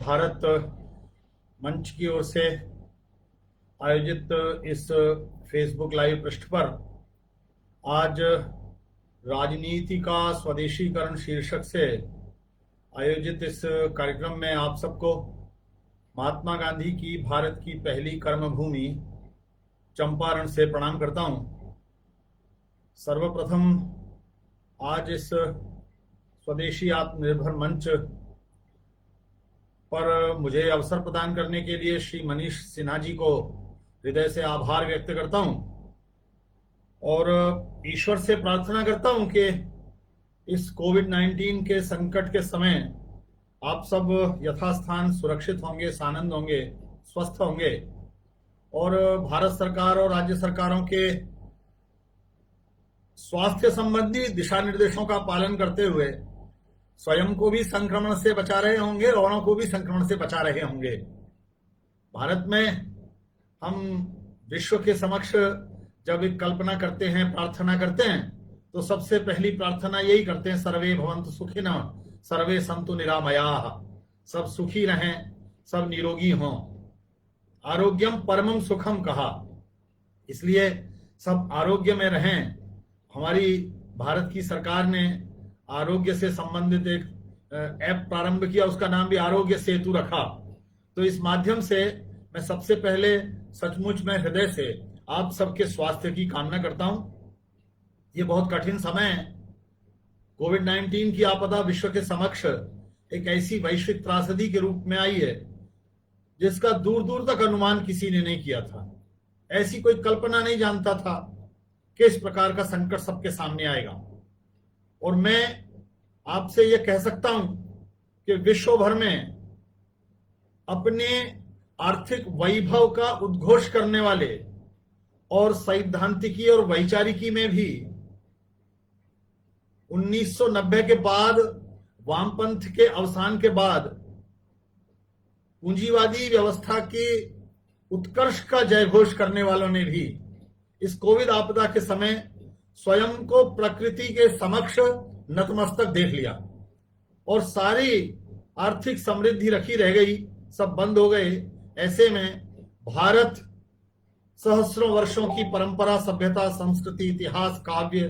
भारत मंच की ओर से आयोजित इस फेसबुक लाइव पृष्ठ पर आज राजनीति का स्वदेशीकरण शीर्षक से आयोजित इस कार्यक्रम में आप सबको महात्मा गांधी की भारत की पहली कर्मभूमि चंपारण से प्रणाम करता हूं। सर्वप्रथम आज इस स्वदेशी आत्मनिर्भर मंच पर मुझे अवसर प्रदान करने के लिए श्री मनीष सिन्हा जी को हृदय से आभार व्यक्त करता हूं और ईश्वर से प्रार्थना करता हूं कि इस कोविड-19 के संकट के समय आप सब यथास्थान सुरक्षित होंगे, सानंद होंगे, स्वस्थ होंगे और भारत सरकार और राज्य सरकारों के स्वास्थ्य संबंधी दिशा निर्देशों का पालन करते हुए स्वयं को भी संक्रमण से बचा रहे होंगे, औरों को भी संक्रमण से बचा रहे होंगे। भारत में हम विश्व के समक्ष जब एक कल्पना करते हैं, प्रार्थना करते हैं, तो सबसे पहली प्रार्थना यही करते हैं, सर्वे भवन्तु सुखिनः, सर्वे सन्तु निरामयाः। सब सुखी रहें, सब निरोगी हों। आरोग्यम परमम सुखम कहा, इसलिए सब आरोग्य में रहें। हमारी भारत की सरकार ने आरोग्य से संबंधित एक ऐप प्रारंभ किया, उसका नाम भी आरोग्य सेतु रखा। तो इस माध्यम से मैं सबसे पहले सचमुच में हृदय से आप सबके स्वास्थ्य की कामना करता हूं। ये बहुत कठिन समय है। कोविड-19 की आपदा विश्व के समक्ष एक ऐसी वैश्विक त्रासदी के रूप में आई है जिसका दूर दूर तक अनुमान किसी ने नहीं किया था। ऐसी कोई कल्पना नहीं जानता था कि इस प्रकार का संकट सबके सामने आएगा। और मैं आपसे यह कह सकता हूं कि विश्व भर में अपने आर्थिक वैभव का उद्घोष करने वाले और सैद्धांतिकी और वैचारिकी में भी 1990 के बाद, वामपंथ के अवसान के बाद, पूंजीवादी व्यवस्था के उत्कर्ष का जयघोष करने वालों ने भी इस कोविड आपदा के समय स्वयं को प्रकृति के समक्ष नतमस्तक देख लिया और सारी आर्थिक समृद्धि रखी रह गई, सब बंद हो गए। ऐसे में भारत सहस्रों वर्षों की परंपरा, सभ्यता, संस्कृति, इतिहास, काव्य,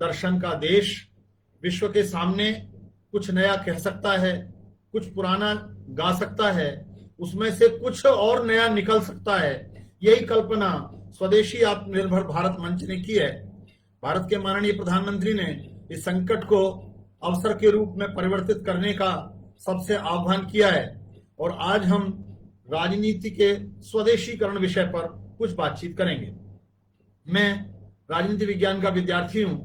दर्शन का देश विश्व के सामने कुछ नया कह सकता है, कुछ पुराना गा सकता है, उसमें से कुछ और नया निकल सकता है। यही कल्पना स्वदेशी आत्मनिर्भर भारत मंच ने की है। भारत के माननीय प्रधानमंत्री ने इस संकट को अवसर के रूप में परिवर्तित करने का सबसे आह्वान किया है और आज हम राजनीति के स्वदेशीकरण विषय पर कुछ बातचीत करेंगे। मैं राजनीति विज्ञान का विद्यार्थी हूं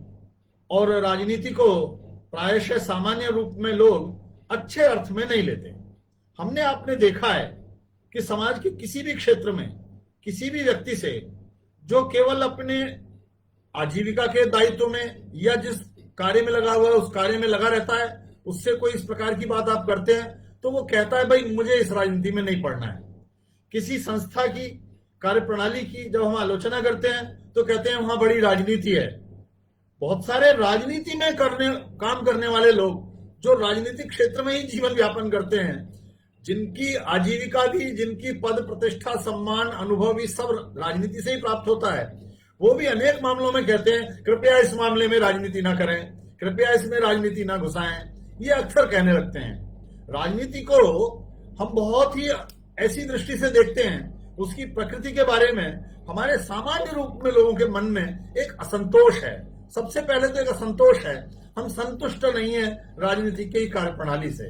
और राजनीति को प्रायशः सामान्य रूप में लोग अच्छे अर्थ में नहीं लेते। हमने आपने देखा है कि समाज के किसी भी क्षेत्र में किसी भी व्यक्ति से जो केवल अपने आजीविका के दायित्व में या जिस कार्य में लगा हुआ है उस कार्य में लगा रहता है, उससे कोई इस प्रकार की बात आप करते हैं तो वो कहता है भाई मुझे इस राजनीति में नहीं पढ़ना है। किसी संस्था की कार्यप्रणाली की जब हम आलोचना करते हैं तो कहते हैं वहां बड़ी राजनीति है। बहुत सारे राजनीति में काम करने वाले लोग जो राजनीतिक क्षेत्र में ही जीवन यापन करते हैं, जिनकी आजीविका भी, जिनकी पद प्रतिष्ठा, सम्मान, अनुभव भी सब राजनीति से ही प्राप्त होता है, वो भी अनेक मामलों में कहते हैं कृपया इस मामले में राजनीति ना करें, कृपया इसमें राजनीति ना घुसाएं। ये अक्सर कहने लगते हैं। राजनीति को हम बहुत ही ऐसी दृष्टि से देखते हैं, उसकी प्रकृति के बारे में हमारे सामान्य रूप में लोगों के मन में एक असंतोष है। सबसे पहले तो एक असंतोष है, हम संतुष्ट नहीं है राजनीति की कार्यप्रणाली से।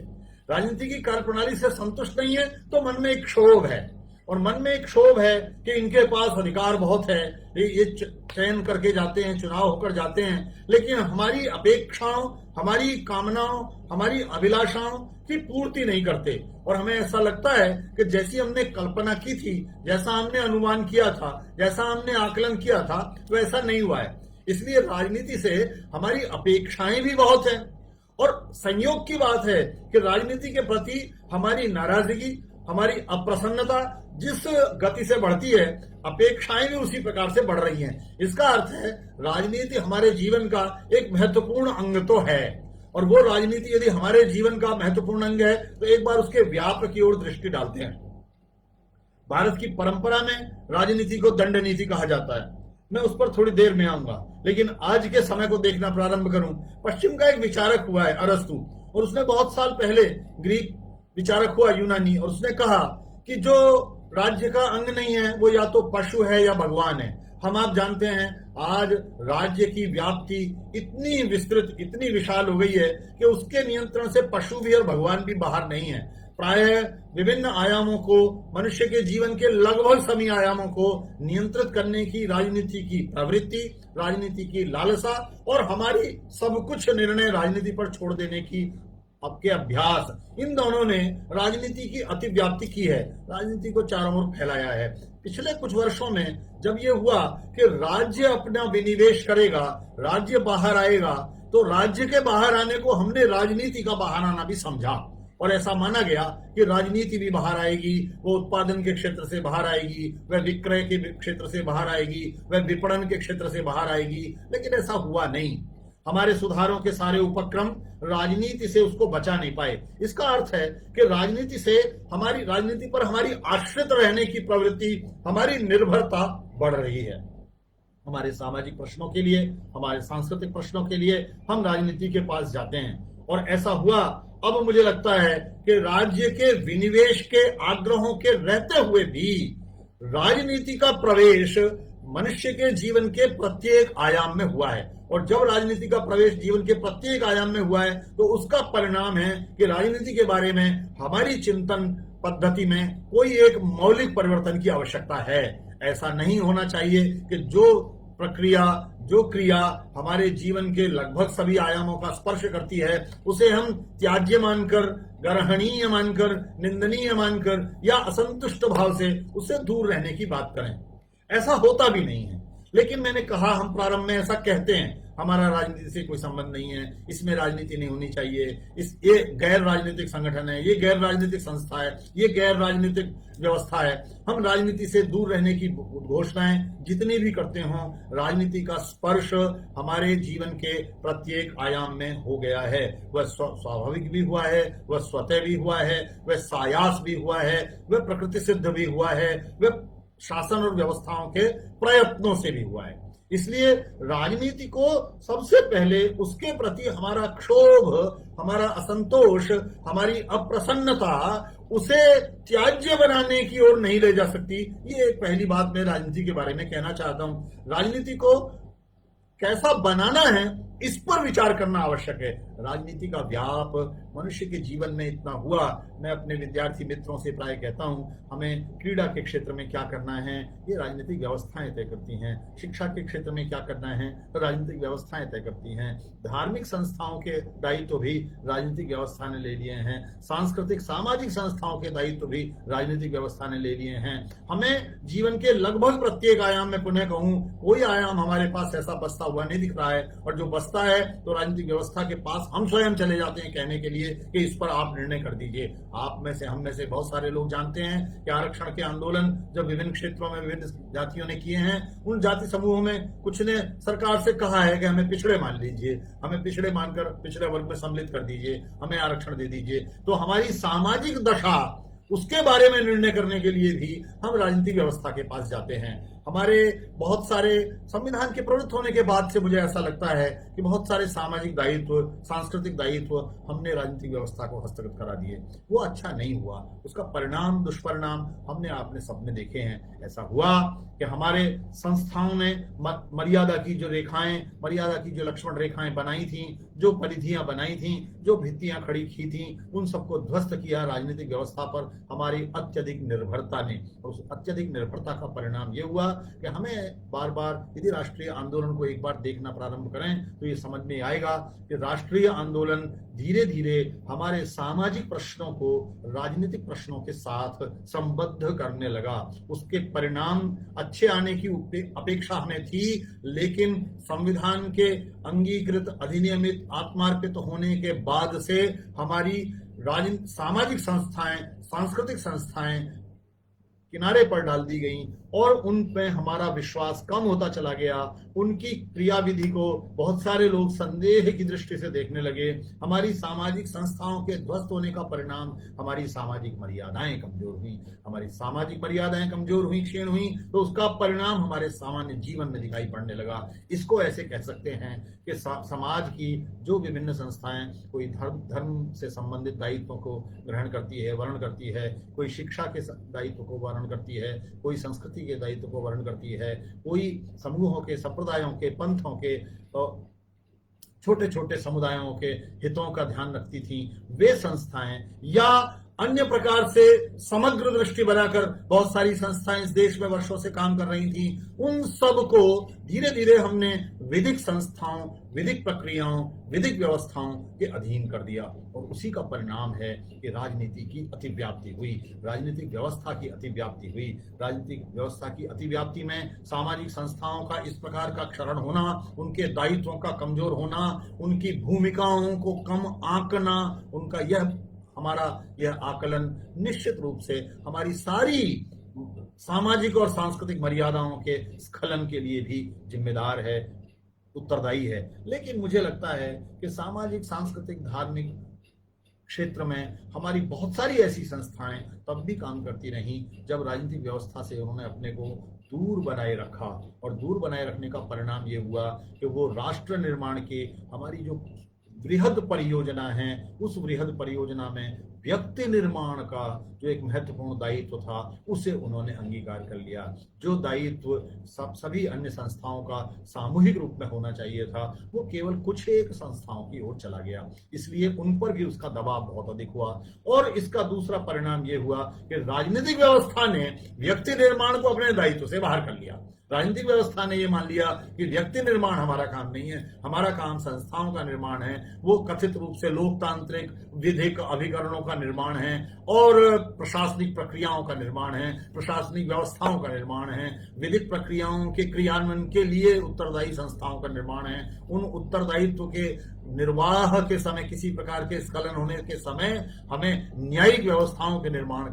राजनीति की कार्यप्रणाली से संतुष्ट नहीं है तो मन में एक क्षोभ है और मन में एक क्षोभ है कि इनके पास अधिकार बहुत है, ये चयन करके जाते हैं, चुनाव होकर जाते हैं, लेकिन हमारी अपेक्षाओं, हमारी कामनाओं, हमारी अभिलाषाओं की पूर्ति नहीं करते। और हमें ऐसा लगता है कि जैसी हमने कल्पना की थी, जैसा हमने अनुमान किया था, जैसा हमने आकलन किया था, वैसा नहीं हुआ है। इसलिए राजनीति से हमारी अपेक्षाएं भी बहुत हैं और संयोग की बात है कि राजनीति के प्रति हमारी नाराजगी, हमारी अप्रसन्नता जिस गति से बढ़ती है, अपेक्षाएं भी उसी प्रकार से बढ़ रही हैं। इसका अर्थ है राजनीति हमारे जीवन का एक महत्वपूर्ण अंग तो है। और वो राजनीति यदि हमारे जीवन का महत्वपूर्ण अंग है तो एक बार उसके व्याप की ओर दृष्टि डालते हैं। भारत की परंपरा में राजनीति को दंड नीति कहा जाता है, मैं उस पर थोड़ी देर में आऊंगा, लेकिन आज के समय को देखना प्रारंभ करूं। पश्चिम का एक विचारक हुआ है अरस्तु, और उसने बहुत साल पहले, ग्रीक विचारक हुआ यूनानी, और उसने कहा कि जो राज्य का अंग नहीं है वो या तो पशु है या भगवान है। हम आप जानते हैं आज राज्य की व्याप्ति इतनी विस्तृत, इतनी विशाल हो गई है कि उसके नियंत्रण से पशु भी और भगवान भी बाहर नहीं है। प्रायः विभिन्न आयामों को, मनुष्य के जीवन के लगभग सभी आयामों को नियंत्रित करने की राजनीति की प्रवृत्ति, राजनीति की लालसा और हमारी सब कुछ निर्णय राजनीति पर छोड़ देने की आपके अभ्यास, इन दोनों ने राजनीति की अतिव्याप्ति की है, राजनीति को चारों ओर फैलाया है। पिछले कुछ वर्षों में जब ये हुआ कि राज्य अपना विनिवेश करेगा, राज्य बाहर आएगा, तो राज्य के बाहर आने को हमने राजनीति का बाहर आना भी समझा, और ऐसा माना गया कि राजनीति भी बाहर आएगी, वो उत्पादन के क्षेत्र से बाहर आएगी, वह विक्रय के क्षेत्र से बाहर आएगी, वह विपणन के क्षेत्र से बाहर आएगी। लेकिन ऐसा हुआ नहीं। हमारे सुधारों के सारे उपक्रम राजनीति से उसको बचा नहीं पाए। इसका अर्थ है कि राजनीति से, हमारी राजनीति पर हमारी आश्रित रहने की प्रवृत्ति, हमारी निर्भरता बढ़ रही है। हमारे सामाजिक प्रश्नों के लिए, हमारे सांस्कृतिक प्रश्नों के लिए हम राजनीति के पास जाते हैं, और ऐसा हुआ। अब मुझे लगता है कि राज्य के विनिवेश के आग्रहों के रहते हुए भी राजनीति का प्रवेश मनुष्य के जीवन के प्रत्येक आयाम में हुआ है, और जब राजनीति का प्रवेश जीवन के प्रत्येक आयाम में हुआ है तो उसका परिणाम है कि राजनीति के बारे में हमारी चिंतन पद्धति में कोई एक मौलिक परिवर्तन की आवश्यकता है। ऐसा नहीं होना चाहिए कि जो प्रक्रिया, जो क्रिया हमारे जीवन के लगभग सभी आयामों का स्पर्श करती है उसे हम त्याज्य मानकर, गर्हणीय मानकर, निंदनीय मानकर या असंतुष्ट भाव से उससे दूर रहने की बात करें। ऐसा होता भी नहीं है। लेकिन मैंने कहा, हम प्रारंभ में ऐसा कहते हैं, हमारा राजनीति से कोई संबंध नहीं है, इसमें राजनीति नहीं होनी चाहिए, ये गैर राजनीतिक संगठन है, ये गैर राजनीतिक संस्था है, ये गैर राजनीतिक व्यवस्था है। हम राजनीति से दूर रहने की घोषणाएं जितनी भी करते हों, राजनीति का स्पर्श हमारे जीवन के प्रत्येक आयाम में हो गया है। वह स्वाभाविक भी हुआ है, वह स्वतः भी हुआ है, वह सायास भी हुआ है, वह प्रकृति सिद्ध भी हुआ है, वह शासन और व्यवस्थाओं के प्रयत्नों से भी हुआ है। इसलिए राजनीति को सबसे पहले उसके प्रति हमारा क्षोभ, हमारा असंतोष, हमारी अप्रसन्नता उसे त्याज्य बनाने की ओर नहीं ले जा सकती। ये एक पहली बात मैं राजनीति के बारे में कहना चाहता हूं। राजनीति को कैसा बनाना है इस पर विचार करना आवश्यक है। राजनीति का व्याप मनुष्य के जीवन में इतना हुआ, मैं अपने विद्यार्थी मित्रों से प्राय कहता हूं, हमें क्रीड़ा के क्षेत्र में क्या करना है ये राजनीतिक व्यवस्थाएं तय करती हैं, शिक्षा के क्षेत्र में क्या करना है राजनीतिक व्यवस्थाएं तय करती हैं, धार्मिक संस्थाओं के दायित्व भी राजनीतिक व्यवस्था ने ले लिए हैं, सांस्कृतिक सामाजिक संस्थाओं के दायित्व भी राजनीतिक व्यवस्था ने ले लिए हैं। हमें जीवन के लगभग प्रत्येक आयाम में, पुनः कहूं, कोई आयाम हमारे पास ऐसा बसता हुआ नहीं दिख रहा है, और जो बसता है तो राजनीतिक व्यवस्था के पास हम स्वयं चले जाते हैं कहने के लिए कि इस पर आप निर्णय कर दीजिए। आप में से, हम में से बहुत सारे लोग जानते हैं कि आरक्षण के आंदोलन जब विभिन्न क्षेत्रों में विभिन्न जातियों ने किए हैं, उन जाति समूहों में कुछ ने सरकार से कहा है कि हमें पिछड़े मान लीजिए, हमें पिछड़े मानकर पिछड़े वर्ग में सम्मिलित कर दीजिए, हमें आरक्षण दे दीजिए। तो हमारी सामाजिक दशा, उसके बारे में निर्णय करने के लिए भी हम राजनीतिक व्यवस्था के पास जाते हैं। हमारे बहुत सारे संविधान के प्रवृत्त होने के बाद से मुझे ऐसा लगता है कि बहुत सारे सामाजिक दायित्व, सांस्कृतिक दायित्व हमने राजनीतिक व्यवस्था को हस्तगत करा दिए। वो अच्छा नहीं हुआ, उसका परिणाम, दुष्परिणाम हमने आपने सबने देखे हैं। ऐसा हुआ कि हमारे संस्थाओं ने मर्यादा की जो रेखाएं, मर्यादा की जो लक्ष्मण रेखाएं बनाई थी, जो परिधियां बनाई थी, जो भित्तियां खड़ी की थी, उन सबको ध्वस्त किया राजनीतिक व्यवस्था पर हमारी अत्यधिक निर्भरता ने। और उस अत्यधिक निर्भरता का परिणाम यह हुआ कि हमें बार बार, यदि राष्ट्रीय आंदोलन को एक बार देखना प्रारंभ करें तो ये समझ में आएगा कि राष्ट्रीय आंदोलन धीरे धीरे हमारे सामाजिक प्रश्नों को राजनीतिक प्रश्नों के साथ संबद्ध करने लगा। उसके परिणाम अच्छे आने की अपेक्षा हमें थी, लेकिन संविधान के अंगीकृत, अधिनियमित, आत्मार्पित होने के बाद से हमारी सामाजिक संस्थाएं, सांस्कृतिक संस्थाएं किनारे पर डाल दी गई और उन पे हमारा विश्वास कम होता चला गया। उनकी क्रियाविधि को बहुत सारे लोग संदेह की दृष्टि से देखने लगे। हमारी सामाजिक संस्थाओं के ध्वस्त होने का परिणाम हमारी सामाजिक मर्यादाएं कमजोर हुई। हमारी सामाजिक मर्यादाएं कमजोर हुई, क्षीण हुई, तो उसका परिणाम हमारे सामान्य जीवन में दिखाई पड़ने लगा। इसको ऐसे कह सकते हैं कि समाज की जो विभिन्न संस्थाएं कोई धर्म से संबंधित दायित्वों को ग्रहण करती है, वर्ण करती है, कोई शिक्षा के दायित्व को वर्ण करती है, कोई संस्कृति के दायित्व को वर्ण करती है, कोई समूहों के, संप्रदायों के, पंथों के, छोटे छोटे समुदायों के हितों का ध्यान रखती थी, वे संस्थाएं या अन्य प्रकार से समग्र दृष्टि बनाकर बहुत सारी संस्थाएं इस देश में वर्षों से काम कर रही थी, उन सब को धीरे धीरे हमने विधिक संस्थाओं, विधिक प्रक्रियाओं, विधिक व्यवस्थाओं के अधीन कर दिया। और उसी का परिणाम है कि राजनीति की अतिव्याप्ति हुई, राजनीतिक व्यवस्था की अतिव्याप्ति हुई। राजनीतिक व्यवस्था की अतिव्याप्ति में सामाजिक संस्थाओं का इस प्रकार का क्षरण होना, उनके दायित्वों का कमजोर होना, उनकी भूमिकाओं को कम आंकना, उनका हमारा यह आकलन निश्चित रूप से हमारी सारी सामाजिक और सांस्कृतिक मर्यादाओं के स्खलन के लिए भी जिम्मेदार है, उत्तरदायी है। लेकिन मुझे लगता है कि सामाजिक, सांस्कृतिक, धार्मिक क्षेत्र में हमारी बहुत सारी ऐसी संस्थाएं तब भी काम करती रहीं जब राजनीतिक व्यवस्था से उन्होंने अपने को दूर बनाए रखा। और दूर बनाए रखने का परिणाम ये हुआ कि वो राष्ट्र निर्माण के हमारी जो बृहद परियोजना है, उस बृहद परियोजना में व्यक्ति निर्माण का जो एक महत्वपूर्ण दायित्व था उसे उन्होंने अंगीकार कर लिया। जो दायित्व सभी अन्य संस्थाओं का सामूहिक रूप में होना चाहिए था, वो केवल कुछ एक संस्थाओं की ओर चला गया। इसलिए उन पर भी उसका दबाव बहुत अधिक हुआ। और इसका दूसरा परिणाम ये हुआ कि राजनीतिक व्यवस्था ने व्यक्ति निर्माण को अपने दायित्व से बाहर कर लिया। राजनीतिक व्यवस्था ने यह मान लिया कि व्यक्ति निर्माण हमारा काम नहीं है, हमारा काम संस्थाओं का निर्माण है। वो कथित रूप से लोकतांत्रिक विधिक अभिकरणों का निर्माण है और प्रशासनिक प्रक्रियाओं का निर्माण है, प्रशासनिक व्यवस्थाओं का निर्माण है, विधिक प्रक्रियाओं के क्रियान्वयन के लिए उत्तरदायी संस्थाओं का निर्माण है। उन उत्तरदायित्व के निर्वाह के समय, किसी प्रकार के स्खलन होने के समय, हमें न्यायिक व्यवस्थाओं के निर्माण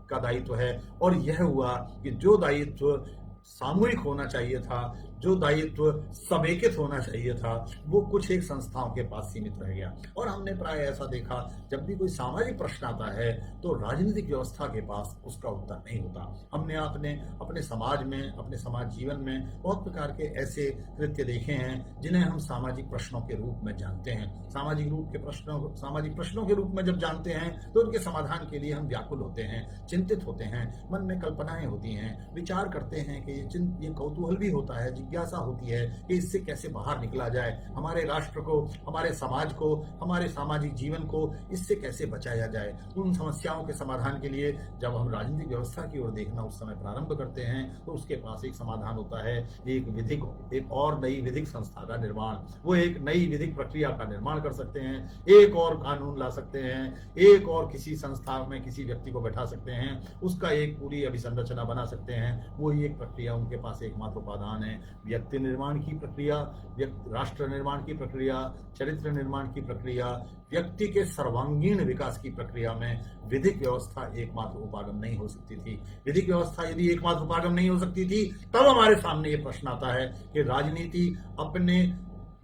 का दायित्व है। और यह हुआ कि जो दायित्व सामूहिक होना चाहिए था, जो दायित्व समेकित होना चाहिए था, वो कुछ एक संस्थाओं के पास सीमित रह गया। और हमने प्राय ऐसा देखा, जब भी कोई सामाजिक प्रश्न आता है तो राजनीतिक व्यवस्था के पास उसका उत्तर नहीं होता। हमने अपने समाज में, अपने समाज जीवन में बहुत प्रकार के ऐसे कृत्य देखे हैं जिन्हें हम सामाजिक प्रश्नों के रूप में जानते हैं। सामाजिक प्रश्नों के रूप में जब जानते हैं तो उनके समाधान के लिए हम व्याकुल होते हैं, चिंतित होते हैं, मन में कल्पनाएं होती हैं, विचार करते हैं कि ये कौतूहल भी होता है, जिज्ञासा होती है कि इससे कैसे बाहर निकला जाए, हमारे राष्ट्र को, हमारे समाज को, हमारे सामाजिक जीवन को इससे कैसे बचाया जाए। उन समस्याओं के समाधान के लिए जब हम राजनीतिक व्यवस्था की ओर देखना उस समय प्रारंभ करते हैं तो उसके पास एक समाधान होता है, एक और नई विधिक संस्था का निर्माण। वो एक नई विधिक प्रक्रिया का निर्माण कर सकते हैं, एक और कानून ला सकते हैं, एक और किसी संस्था में किसी व्यक्ति को बैठा सकते हैं, उसका एक पूरी अभिसंरचना बना सकते हैं। वो एक प्रक्रिया उनके पास एकमात्र उपादान है। व्यक्ति निर्माण की प्रक्रिया, राष्ट्र निर्माण की प्रक्रिया, चरित्र निर्माण की प्रक्रिया, व्यक्ति के सर्वांगीण विकास की प्रक्रिया में विधिक व्यवस्था एकमात्र उपागम नहीं हो सकती थी। विधिक व्यवस्था यदि एकमात्र उपागम नहीं हो सकती थी, तब हमारे सामने ये प्रश्न आता है कि राजनीति अपने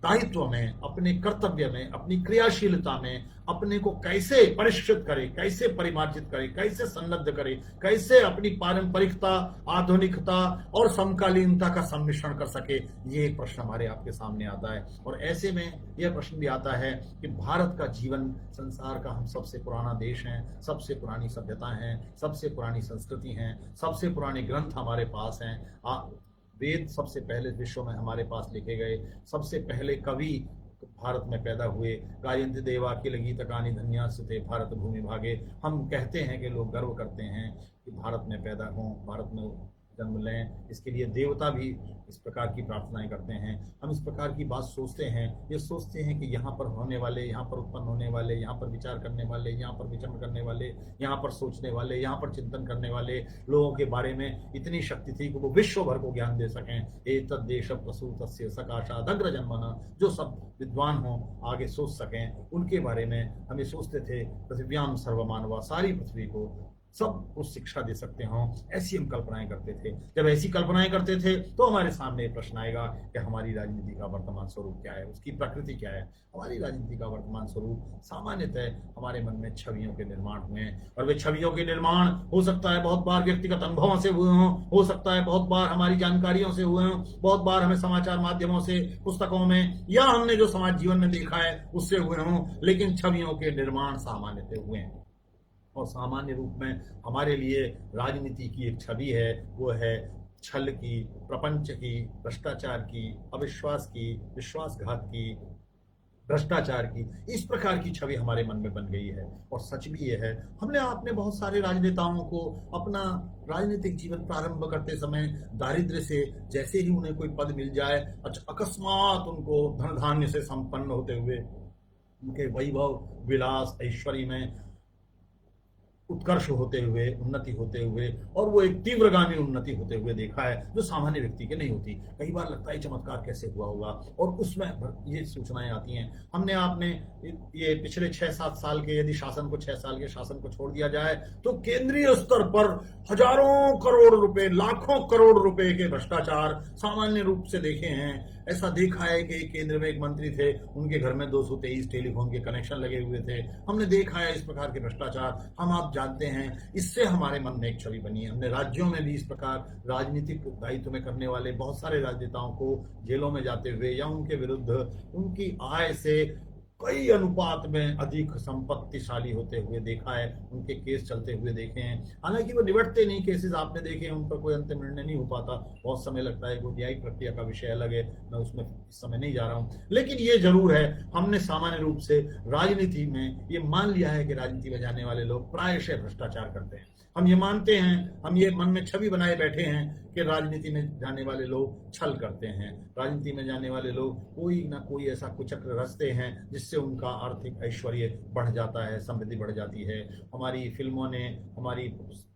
दायित्व में, अपने कर्तव्य में, अपनी क्रियाशीलता में अपने को कैसे परिष्कृत करे, कैसे परिमार्जित करे, कैसे सन्नद्ध करे, कैसे अपनी पारंपरिकता, आधुनिकता और समकालीनता का सम्मिश्रण कर सके। ये एक प्रश्न हमारे आपके सामने आता है। और ऐसे में यह प्रश्न भी आता है कि भारत का जीवन, संसार का हम सबसे पुराना देश है, सबसे पुरानी सभ्यता है, सबसे पुरानी संस्कृति है, सबसे पुराने ग्रंथ हमारे पास हैं। वेद सबसे पहले विश्व में हमारे पास लिखे गए, सबसे पहले कवि भारत में पैदा हुए। गायन्ति देवा किल गीतकानि धन्यास्ते भारत भूमि भागे। हम कहते हैं कि लोग गर्व करते हैं कि भारत में पैदा हों, भारत में जन्म लें। इसके लिए देवता भी इस प्रकार की प्रार्थनाएं करते हैं। हम इस प्रकार की बात सोचते हैं, ये सोचते हैं कि यहाँ पर होने वाले, यहाँ पर उत्पन्न होने वाले, यहाँ पर विचार करने वाले, यहाँ पर विचरण करने वाले, यहाँ पर सोचने वाले, यहाँ पर चिंतन करने वाले लोगों के बारे में इतनी शक्ति थी कि वो विश्व भर को ज्ञान दे सकें। एतद् देश प्रसूतस्य सकाशादग्र जन्मना, जो सब विद्वान हों, आगे सोच सकें, उनके बारे में हम ये सोचते थे। पृथिव्याम सर्वमानवा, सारी पृथ्वी को सब को शिक्षा दे सकते हों, ऐसी हम कल्पनाएं करते थे। जब ऐसी कल्पनाएं करते थे तो हमारे सामने प्रश्न आएगा कि हमारी राजनीति का वर्तमान स्वरूप क्या है, उसकी प्रकृति क्या है। हमारी राजनीति का वर्तमान स्वरूप सामान्यतः हमारे मन में छवियों के निर्माण हुए हैं, और वे छवियों के निर्माण हो सकता है बहुत बार व्यक्तिगत अनुभवों से हुए हों, हो सकता है बहुत बार हमारी जानकारियों से हुए हों, बहुत बार हमें समाचार माध्यमों से, पुस्तकों में, या हमने जो समाज जीवन में देखा है उससे हुए हों, लेकिन छवियों के निर्माण सामान्यतः हुए हैं। और सामान्य रूप में हमारे लिए राजनीति की एक छवि है, वो है छल की, प्रपंच की, भ्रष्टाचार की, अविश्वास की, विश्वासघात की, भ्रष्टाचार की। इस प्रकार की छवि हमारे मन में बन गई है। और सच भी यह है, हमने आपने बहुत सारे राजनेताओं को अपना राजनीतिक जीवन प्रारंभ करते समय दारिद्र्य से, जैसे ही उन्हें कोई पद मिल जाए, अकस्मात उनको धन धान्य से संपन्न होते हुए, उनके वैभव विलास ऐश्वर्य में उत्कर्ष होते हुए, उन्नति होते हुए, और वो एक तीव्रगामी उन्नति होते हुए देखा है, जो सामान्य व्यक्ति के नहीं होती। कई बार लगता है चमत्कार कैसे हुआ होगा, और उसमें ये सूचनाएं आती हैं। हमने आपने ये पिछले 6-7 साल के, यदि शासन को 6 साल के शासन को छोड़ दिया जाए, तो केंद्रीय स्तर पर हजारों करोड़ रुपए, लाखों करोड़ रुपए के भ्रष्टाचार सामान्य रूप से देखे हैं। ऐसा देखा है कि केंद्र में एक मंत्री थे, उनके घर में 223 टेलीफोन के कनेक्शन लगे हुए थे। हमने देखा है इस प्रकार के भ्रष्टाचार, हम आप जानते हैं। इससे हमारे मन में एक छवि बनी है। हमने राज्यों में भी इस प्रकार राजनीतिक दायित्व में करने वाले बहुत सारे राजनेताओं को जेलों में जाते हुए, या उनके विरुद्ध उनकी आय से कई अनुपात में अधिक संपत्तिशाली होते हुए देखा है, उनके केस चलते हुए देखे हैं। हालांकि वो निपटते नहीं, केसेस आपने देखे हैं, उन पर कोई अंतिम निर्णय नहीं हो पाता, बहुत समय लगता है। वो न्यायिक प्रक्रिया का विषय अलग है, मैं उसमें इस समय नहीं जा रहा हूं। लेकिन ये जरूर है, हमने सामान्य रूप से राजनीति में ये मान लिया है कि राजनीति में जाने वाले लोग प्रायशः भ्रष्टाचार करते हैं। हम ये मानते हैं, हम ये मन में छवि बनाए बैठे हैं कि राजनीति में जाने वाले लोग छल करते हैं, राजनीति में जाने वाले लोग कोई ना कोई ऐसा कुचक्र रचते हैं जिससे उनका आर्थिक ऐश्वर्य बढ़ जाता है, समृद्धि बढ़ जाती है। हमारी फिल्मों ने, हमारी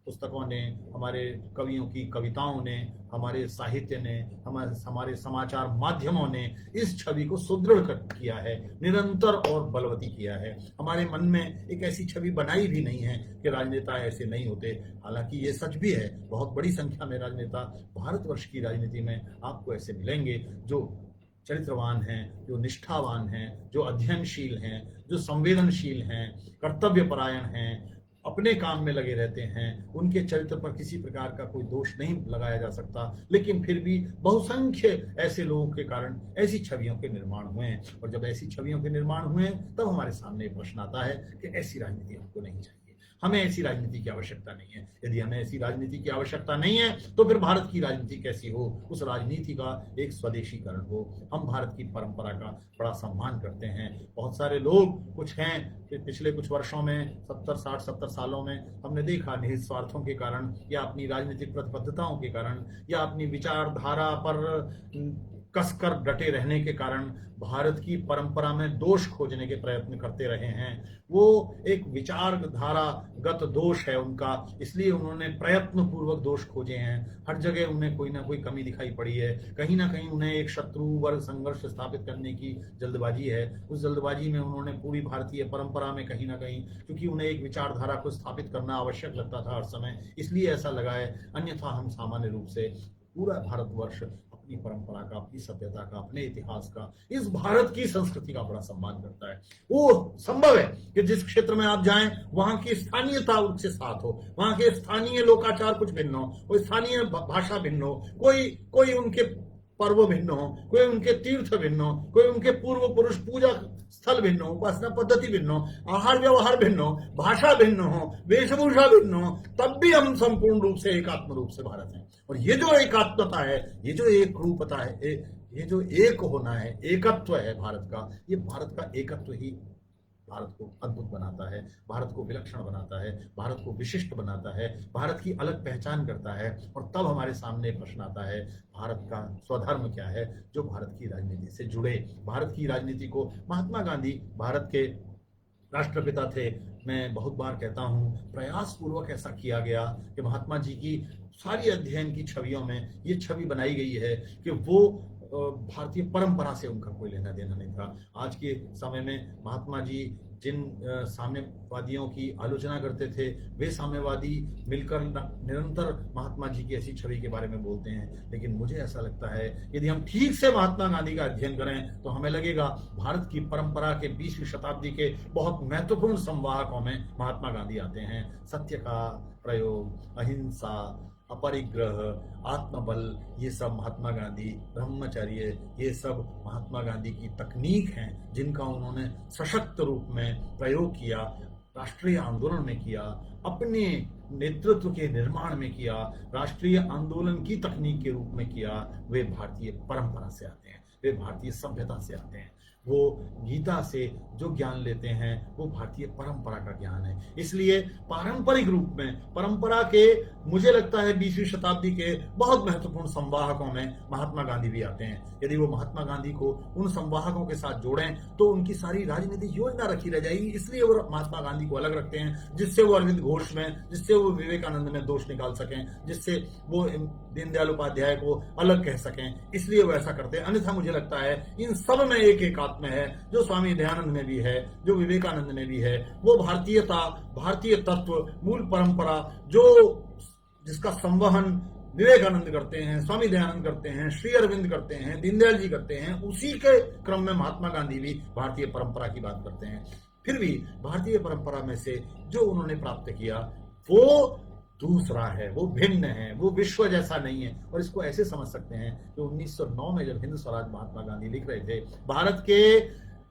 पुस्तकों ने, हमारे कवियों की कविताओं ने, हमारे साहित्य ने, हमारे समाचार माध्यमों ने इस छवि को सुदृढ़ किया है, निरंतर और बलवती किया है। हमारे मन में एक ऐसी छवि बनाई भी नहीं है कि राजनेता ऐसे नहीं होते। हालांकि ये सच भी है, बहुत बड़ी संख्या में राजनेता भारतवर्ष की राजनीति में आपको ऐसे मिलेंगे जो चरित्रवान हैं, जो निष्ठावान हैं, जो अध्ययनशील हैं, जो संवेदनशील हैं, कर्तव्यपरायण हैं, अपने काम में लगे रहते हैं। उनके चरित्र पर किसी प्रकार का कोई दोष नहीं लगाया जा सकता, लेकिन फिर भी बहुसंख्य ऐसे लोगों के कारण ऐसी छवियों के निर्माण हुए हैं। और जब ऐसी छवियों के निर्माण हुए हैं, तब हमारे सामने प्रश्न आता है कि ऐसी राजनीति हमको नहीं चाहिए, हमें ऐसी राजनीति की आवश्यकता नहीं है। यदि हमें ऐसी राजनीति की आवश्यकता नहीं है, तो फिर भारत की राजनीति कैसी हो? उस राजनीति का एक स्वदेशीकरण हो। हम भारत की परंपरा का बड़ा सम्मान करते हैं। बहुत सारे लोग कुछ हैं कि पिछले कुछ वर्षों में, 70 सालों में हमने देखा, निहित स्वार्थों के कारण, या अपनी राजनीतिक प्रतिबद्धताओं के कारण, या अपनी विचारधारा पर कसकर डटे रहने के कारण भारत की परंपरा में दोष खोजने के प्रयत्न करते रहे हैं। वो एक विचारधारागत दोष है उनका, इसलिए उन्होंने प्रयत्न पूर्वक दोष खोजे हैं। हर जगह उन्हें कोई ना कोई कमी दिखाई पड़ी है। कहीं ना कहीं उन्हें एक शत्रु वर्ग संघर्ष स्थापित करने की जल्दबाजी है। उस जल्दबाजी में उन्होंने पूरी भारतीय परंपरा में कहीं ना कहीं, क्योंकि उन्हें एक विचारधारा को स्थापित करना आवश्यक लगता था हर समय, इसलिए ऐसा लगा है। अन्यथा हम सामान्य रूप से पूरा भारतवर्ष अपनी परंपरा का, अपनी सभ्यता का, अपने इतिहास का, इस भारत की संस्कृति का बड़ा सम्मान करता है। वो संभव है कि जिस क्षेत्र में आप जाएं, वहां की स्थानीयता उससे साथ हो, वहां के स्थानीय लोकाचार कुछ भिन्न हो, कोई स्थानीय भाषा भिन्न हो, कोई उनके पर्व भिन्न हो, कोई उनके तीर्थ भिन्न हो, कोई उनके पूर्व पुरुष पूजा स्थल भिन्न हो, उपासना पद्धति भिन्न हो, आहार व्यवहार भिन्न हो, भाषा भिन्न हो, वेशभूषा भिन्न हो, तब भी हम संपूर्ण रूप से एकात्म रूप से भारत हैं। और ये जो एकात्मता है, ये जो एक रूपता है, ये जो एक होना है, एकत्व है भारत का, ये भारत का एकत्व ही भारत को अद्भुत बनाता है, भारत को विलक्षण बनाता है, भारत को विशिष्ट बनाता है, भारत की अलग पहचान करता है। और तब हमारे सामने प्रश्न आता है, भारत का स्वधर्म क्या है जो भारत की राजनीति से जुड़े। भारत की राजनीति को महात्मा गांधी भारत के राष्ट्रपिता थे। मैं बहुत बार कहता हूं, प्रयास पूर्वक ऐसा किया गया कि महात्मा जी की सारी अध्ययन की छवियों में ये छवि बनाई गई है कि वो भारतीय परंपरा से उनका कोई लेना देना नहीं था। आज के समय में महात्मा जी जिन साम्यवादियों की आलोचना करते थे, वे साम्यवादी मिलकर निरंतर महात्मा जी की ऐसी छवि के बारे में बोलते हैं। लेकिन मुझे ऐसा लगता है यदि हम ठीक से महात्मा गांधी का अध्ययन करें तो हमें लगेगा भारत की परंपरा के 20वीं शताब्दी के बहुत महत्वपूर्ण संवाहकों में महात्मा गांधी आते हैं। सत्य का प्रयोग, अहिंसा, अपरिग्रह, आत्मबल, ये सब महात्मा गांधी, ब्रह्मचर्य, ये सब महात्मा गांधी की तकनीक हैं जिनका उन्होंने सशक्त रूप में प्रयोग किया, राष्ट्रीय आंदोलन में किया, अपने नेतृत्व के निर्माण में किया, राष्ट्रीय आंदोलन की तकनीक के रूप में किया। वे भारतीय परंपरा से आते हैं, वे भारतीय सभ्यता से आते हैं। वो गीता से जो ज्ञान लेते हैं वो भारतीय परंपरा का ज्ञान है। इसलिए पारंपरिक रूप में परंपरा के, मुझे लगता है 20वीं शताब्दी के बहुत महत्वपूर्ण संवाहकों में महात्मा गांधी भी आते हैं। यदि वो महात्मा गांधी को उन संवाहकों के साथ जोड़ें तो उनकी सारी राजनीतिक योजना रखी रह जाएगी। इसलिए वो महात्मा गांधी को अलग रखते हैं, जिससे वो अरविंद घोष में, जिससे वो विवेकानंद में दोष निकाल सकें, जिससे वो दीनदयाल उपाध्याय को अलग कह सकें, इसलिए वो ऐसा करते हैं। अन्यथा मुझे लगता है इन सब में एक एक आत्मा है, जो स्वामी दयानंद में भी है, जो विवेकानंद में भी है। वो भारतीयता, भारतीय तत्व, मूल परंपरा, जो जिसका संवहन विवेकानंद करते हैं, स्वामी दयानंद करते हैं, श्री अरविंद करते हैं, दीनदयाल जी करते हैं, उसी के क्रम में महात्मा गांधी भी भारतीय परंपरा की बात करते हैं। फिर भी भारतीय परंपरा में से जो उन्होंने प्राप्त किया वो दूसरा है, वो भिन्न है, वो विश्व जैसा नहीं है। और इसको ऐसे समझ सकते हैं कि 1909 में जब हिंद स्वराज महात्मा गांधी लिख रहे थे, भारत के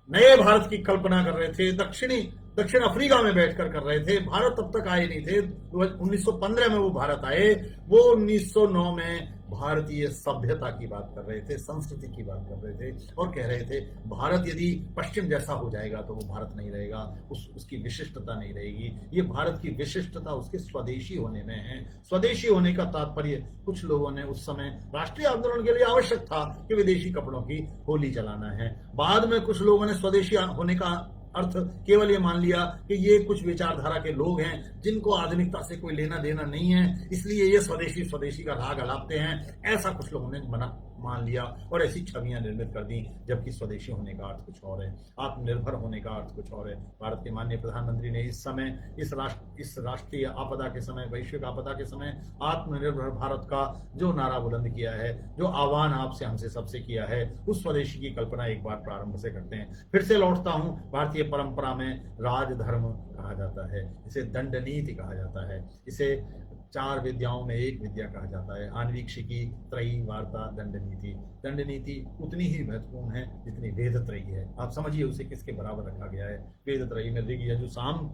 नए भारत की कल्पना कर रहे थे, दक्षिण अफ्रीका में बैठकर कर रहे थे। भारत तब तक आए नहीं थे, 1915 में वो भारत आए। वो 1909 में भारतीय सभ्यता की बात कर रहे थे, संस्कृति की बात कर रहे थे और कह रहे थे भारत यदि पश्चिम जैसा हो जाएगा तो वो भारत नहीं रहेगा, उसकी विशिष्टता नहीं रहेगी। ये भारत की विशिष्टता उसके स्वदेशी होने में है। स्वदेशी होने का तात्पर्य कुछ लोगों ने उस समय राष्ट्रीय आंदोलन के लिए आवश्यक था कि विदेशी कपड़ों की होली चलाना है। बाद में कुछ लोगों ने स्वदेशी होने का अर्थ केवल ये मान लिया कि ये कुछ विचारधारा के लोग हैं जिनको आधुनिकता से कोई लेना देना नहीं है, इसलिए ये स्वदेशी स्वदेशी का राग अलापते हैं। ऐसा कुछ लोगों ने मान लिया और ऐसी छवियां निर्मित कर दी, जबकि स्वदेशी होने का अर्थ कुछ और है, आत्मनिर्भर होने का अर्थ कुछ और है। भारत के माननीय प्रधानमंत्री ने इस समय, इस राष्ट्रीय आपदा के समय, वैश्विक आपदा के समय आत्मनिर्भर भारत का जो नारा बुलंद किया है, जो आह्वान आपसे हमसे सबसे किया है, उस स्वदेशी की कल्पना एक बार प्रारंभ से करते हैं। फिर से लौटता हूं, भारतीय परंपरा में राजधर्म कहा जाता है, इसे दंड नीति कहा जाता है, इसे 4 विद्याओं में एक विद्या कहा जाता है, आन्वीक्षिकी, त्रयी, वार्ता, दंड नीति। दंड नीति उतनी ही महत्वपूर्ण है जितनी वेद त्रयी है। आप समझिए उसे किसके बराबर रखा गया है। वेद त्रयी में ऋग, यजुः, साम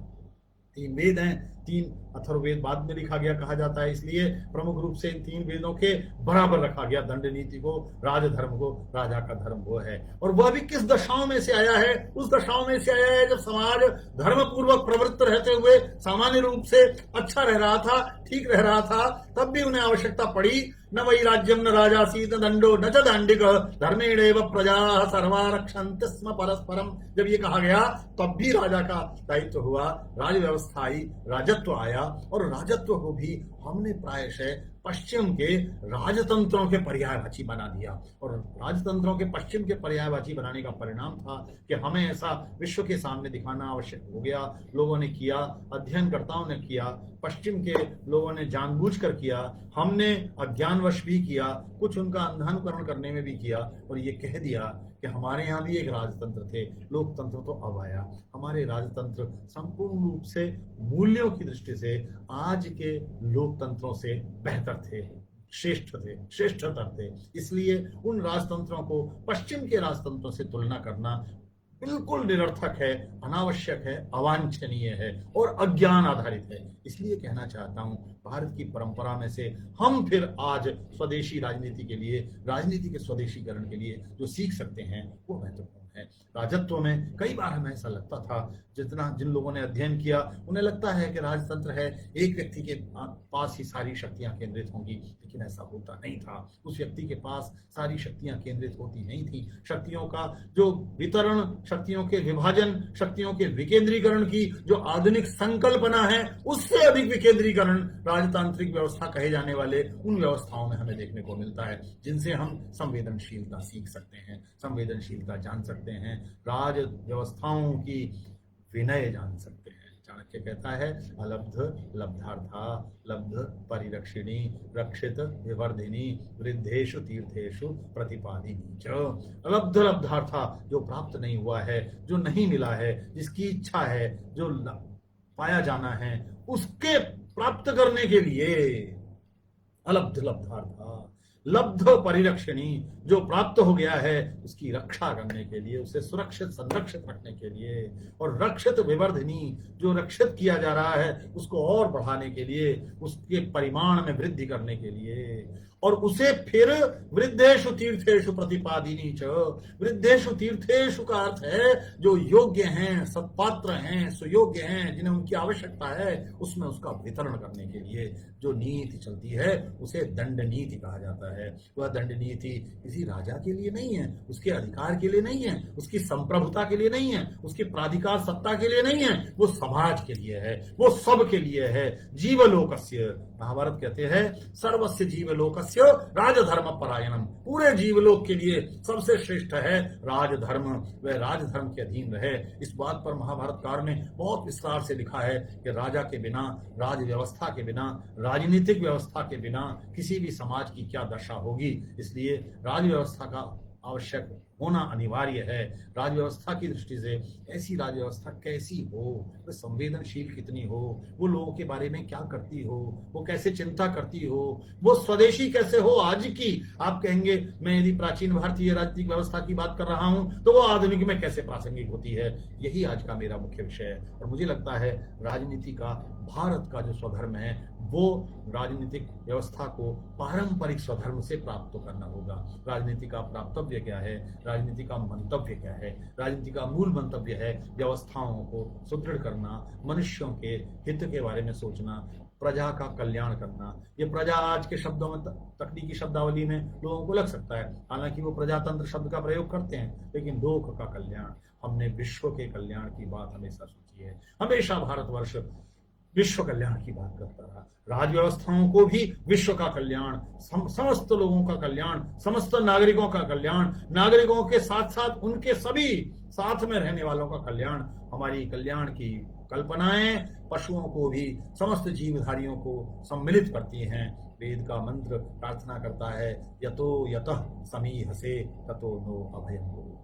3 वेद हैं, 3 अथर्ववेद बाद में लिखा गया कहा जाता है, इसलिए प्रमुख रूप से इन 3 वेदों के बराबर रखा गया दंड नीति को, राजधर्म को। राजा का धर्म वो है, और वह भी किस दशाओं में से आया है? उस दशाओं में से आया है जब समाज धर्म पूर्वक प्रवृत्त रहते हुए सामान्य रूप से अच्छा रह रहा था, ठीक रह रहा था, तब भी उन्हें आवश्यकता पड़ी न वै राज्यम न राजासीत दंडो न च दांडिक धर्मेणैव प्रजाः सर्वा रक्षन्ति स्म परस्परम। जब ये कहा गया तब भी राजा का दायित्व हुआ, राज व्यवस्था आई, राजत्व आया, और राजत्व को भी हमने प्रायशः पश्चिम के राजतंत्रों के पर्यायवाची बना दिया। और राजतंत्रों के पश्चिम के पर्यायवाची बनाने का परिणाम था कि हमें ऐसा विश्व के सामने दिखाना आवश्यक हो गया। लोगों ने किया, अध्ययनकर्ताओं ने किया, पश्चिम के लोगों ने जानबूझकर किया, हमने अज्ञानवश भी किया, कुछ उनका अंधानुकरण करने में भी किया, और ये कह दिया कि हमारे यहाँ भी एक राजतंत्र थे। लोकतंत्र तो अब आया। हमारे राजतंत्र संपूर्ण रूप से मूल्यों की दृष्टि से आज के लोकतंत्रों से बेहतर थे, श्रेष्ठतर थे। इसलिए उन राजतंत्रों को पश्चिम के राजतंत्रों से तुलना करना बिल्कुल निरर्थक है, अनावश्यक है, अवांछनीय है और अज्ञान आधारित है। इसलिए कहना चाहता हूं, भारत की परंपरा में से हम फिर आज स्वदेशी राजनीति के लिए, राजनीति के स्वदेशीकरण के लिए जो सीख सकते हैं वो महत्वपूर्ण है। राजत्व में कई बार हमें ऐसा लगता था, जिन लोगों ने अध्ययन किया उन्हें लगता है कि राजतंत्र है, एक व्यक्ति के पास ही सारी शक्तियां केंद्रित होंगी, लेकिन ऐसा होता नहीं था। उस व्यक्ति के पास सारी शक्तियां केंद्रित होती नहीं थी। शक्तियों का जो वितरण, शक्तियों के विभाजन, शक्तियों के विकेंद्रीकरण की जो आधुनिक संकल्पना है, उससे अधिक विकेंद्रीकरण राजतांत्रिक व्यवस्था कहे जाने वाले उन व्यवस्थाओं में हमें देखने को मिलता है, जिनसे हम संवेदनशीलता सीख सकते हैं, संवेदनशीलता जान सकते हैं। राज व्यवस्थाओं की विनय जान सकते हैं। चाणक्य कहता है अलब्ध लब्धार्था लब्ध परिरक्षिणी रक्षित विवर्धिनी वृद्धेषु तीर्थेषु प्रतिपादिनी च। अलब्ध लब्धार्था, जो प्राप्त नहीं हुआ है, जो नहीं मिला है, जिसकी इच्छा है, जो पाया जाना है, उसके प्राप्त करने के लिए अलब्ध लब्धार्था। लब्ध परिरक्षणी, जो प्राप्त हो गया है उसकी रक्षा करने के लिए, उसे सुरक्षित संरक्षित रखने के लिए। और रक्षित विवर्धिनी, जो रक्षित किया जा रहा है उसको और बढ़ाने के लिए, उसके परिमाण में वृद्धि करने के लिए। और उसे फिर वृद्धेषु तीर्थेषु प्रतिपादिनी च। वृद्धेषु तीर्थेषु का अर्थ है जो योग्य हैं, सत्पात्र हैं, सुयोग्य हैं, जिन्हें उनकी आवश्यकता है, उसमें उसका वितरण करने के लिए जो नीति चलती है उसे दंड नीति कहा जाता है। वह दंड नीति किसी राजा के लिए नहीं है, उसके अधिकार के लिए नहीं है, उसकी संप्रभुता के लिए नहीं है, उसकी प्राधिकार सत्ता के लिए नहीं है, वो समाज के लिए है, वो सब के लिए है। जीवलोकस्य, महाभारत कहते हैं सर्वस्य जीवलोकस्य राजधर्म परायणम, पूरे जीवलोक के लिए सबसे श्रेष्ठ है राजधर्म, वह राजधर्म के अधीन रहे। इस बात पर महाभारतकार ने बहुत विस्तार से लिखा है कि राजा के बिना, राज व्यवस्था के बिना, राजनीतिक व्यवस्था के बिना किसी भी समाज की क्या दशा होगी। इसलिए राज व्यवस्था का आवश्यक होना अनिवार्य है। राज व्यवस्था की दृष्टि से ऐसी राज व्यवस्था कैसी हो, वो संवेदनशील कितनी हो, वो लोगों के बारे में क्या करती हो, वो कैसे चिंता करती हो, वो स्वदेशी कैसे हो आज की। आप कहेंगे मैं यदि प्राचीन भारतीय राजनीतिक व्यवस्था की बात कर रहा हूं तो वो आधुनिक में कैसे प्रासंगिक होती है। यही आज का मेरा मुख्य विषय है। और मुझे लगता है राजनीति का, भारत का जो स्वधर्म है, वो राजनीतिक व्यवस्था को पारंपरिक स्वधर्म से प्राप्त करना होगा। राजनीति का प्राप्तव्य क्या है, राजनीति का मंतव्य क्या है। राजनीति का मूल मंतव्य है व्यवस्थाओं को सुदृढ़ करना, मनुष्यों के हित के बारे में सोचना, प्रजा का कल्याण करना। ये प्रजा आज के शब्दों में, तकनीकी शब्दावली में लोगों को लग सकता है, हालांकि वो प्रजातंत्र शब्द का प्रयोग करते हैं, लेकिन लोक का कल्याण। हमने विश्व के कल्याण की बात हमेशा सोची है। हमेशा भारतवर्ष विश्व कल्याण की बात करता रहा। राज व्यवस्थाओं को भी विश्व का कल्याण, समस्त लोगों का कल्याण, समस्त नागरिकों का कल्याण, नागरिकों के साथ साथ उनके सभी साथ में रहने वालों का कल्याण, हमारी कल्याण की कल्पनाएं पशुओं को भी, समस्त जीवधारियों को सम्मिलित करती हैं। वेद का मंत्र प्रार्थना करता है यतो यतः समीहसे ततो नो अभयं कुरु।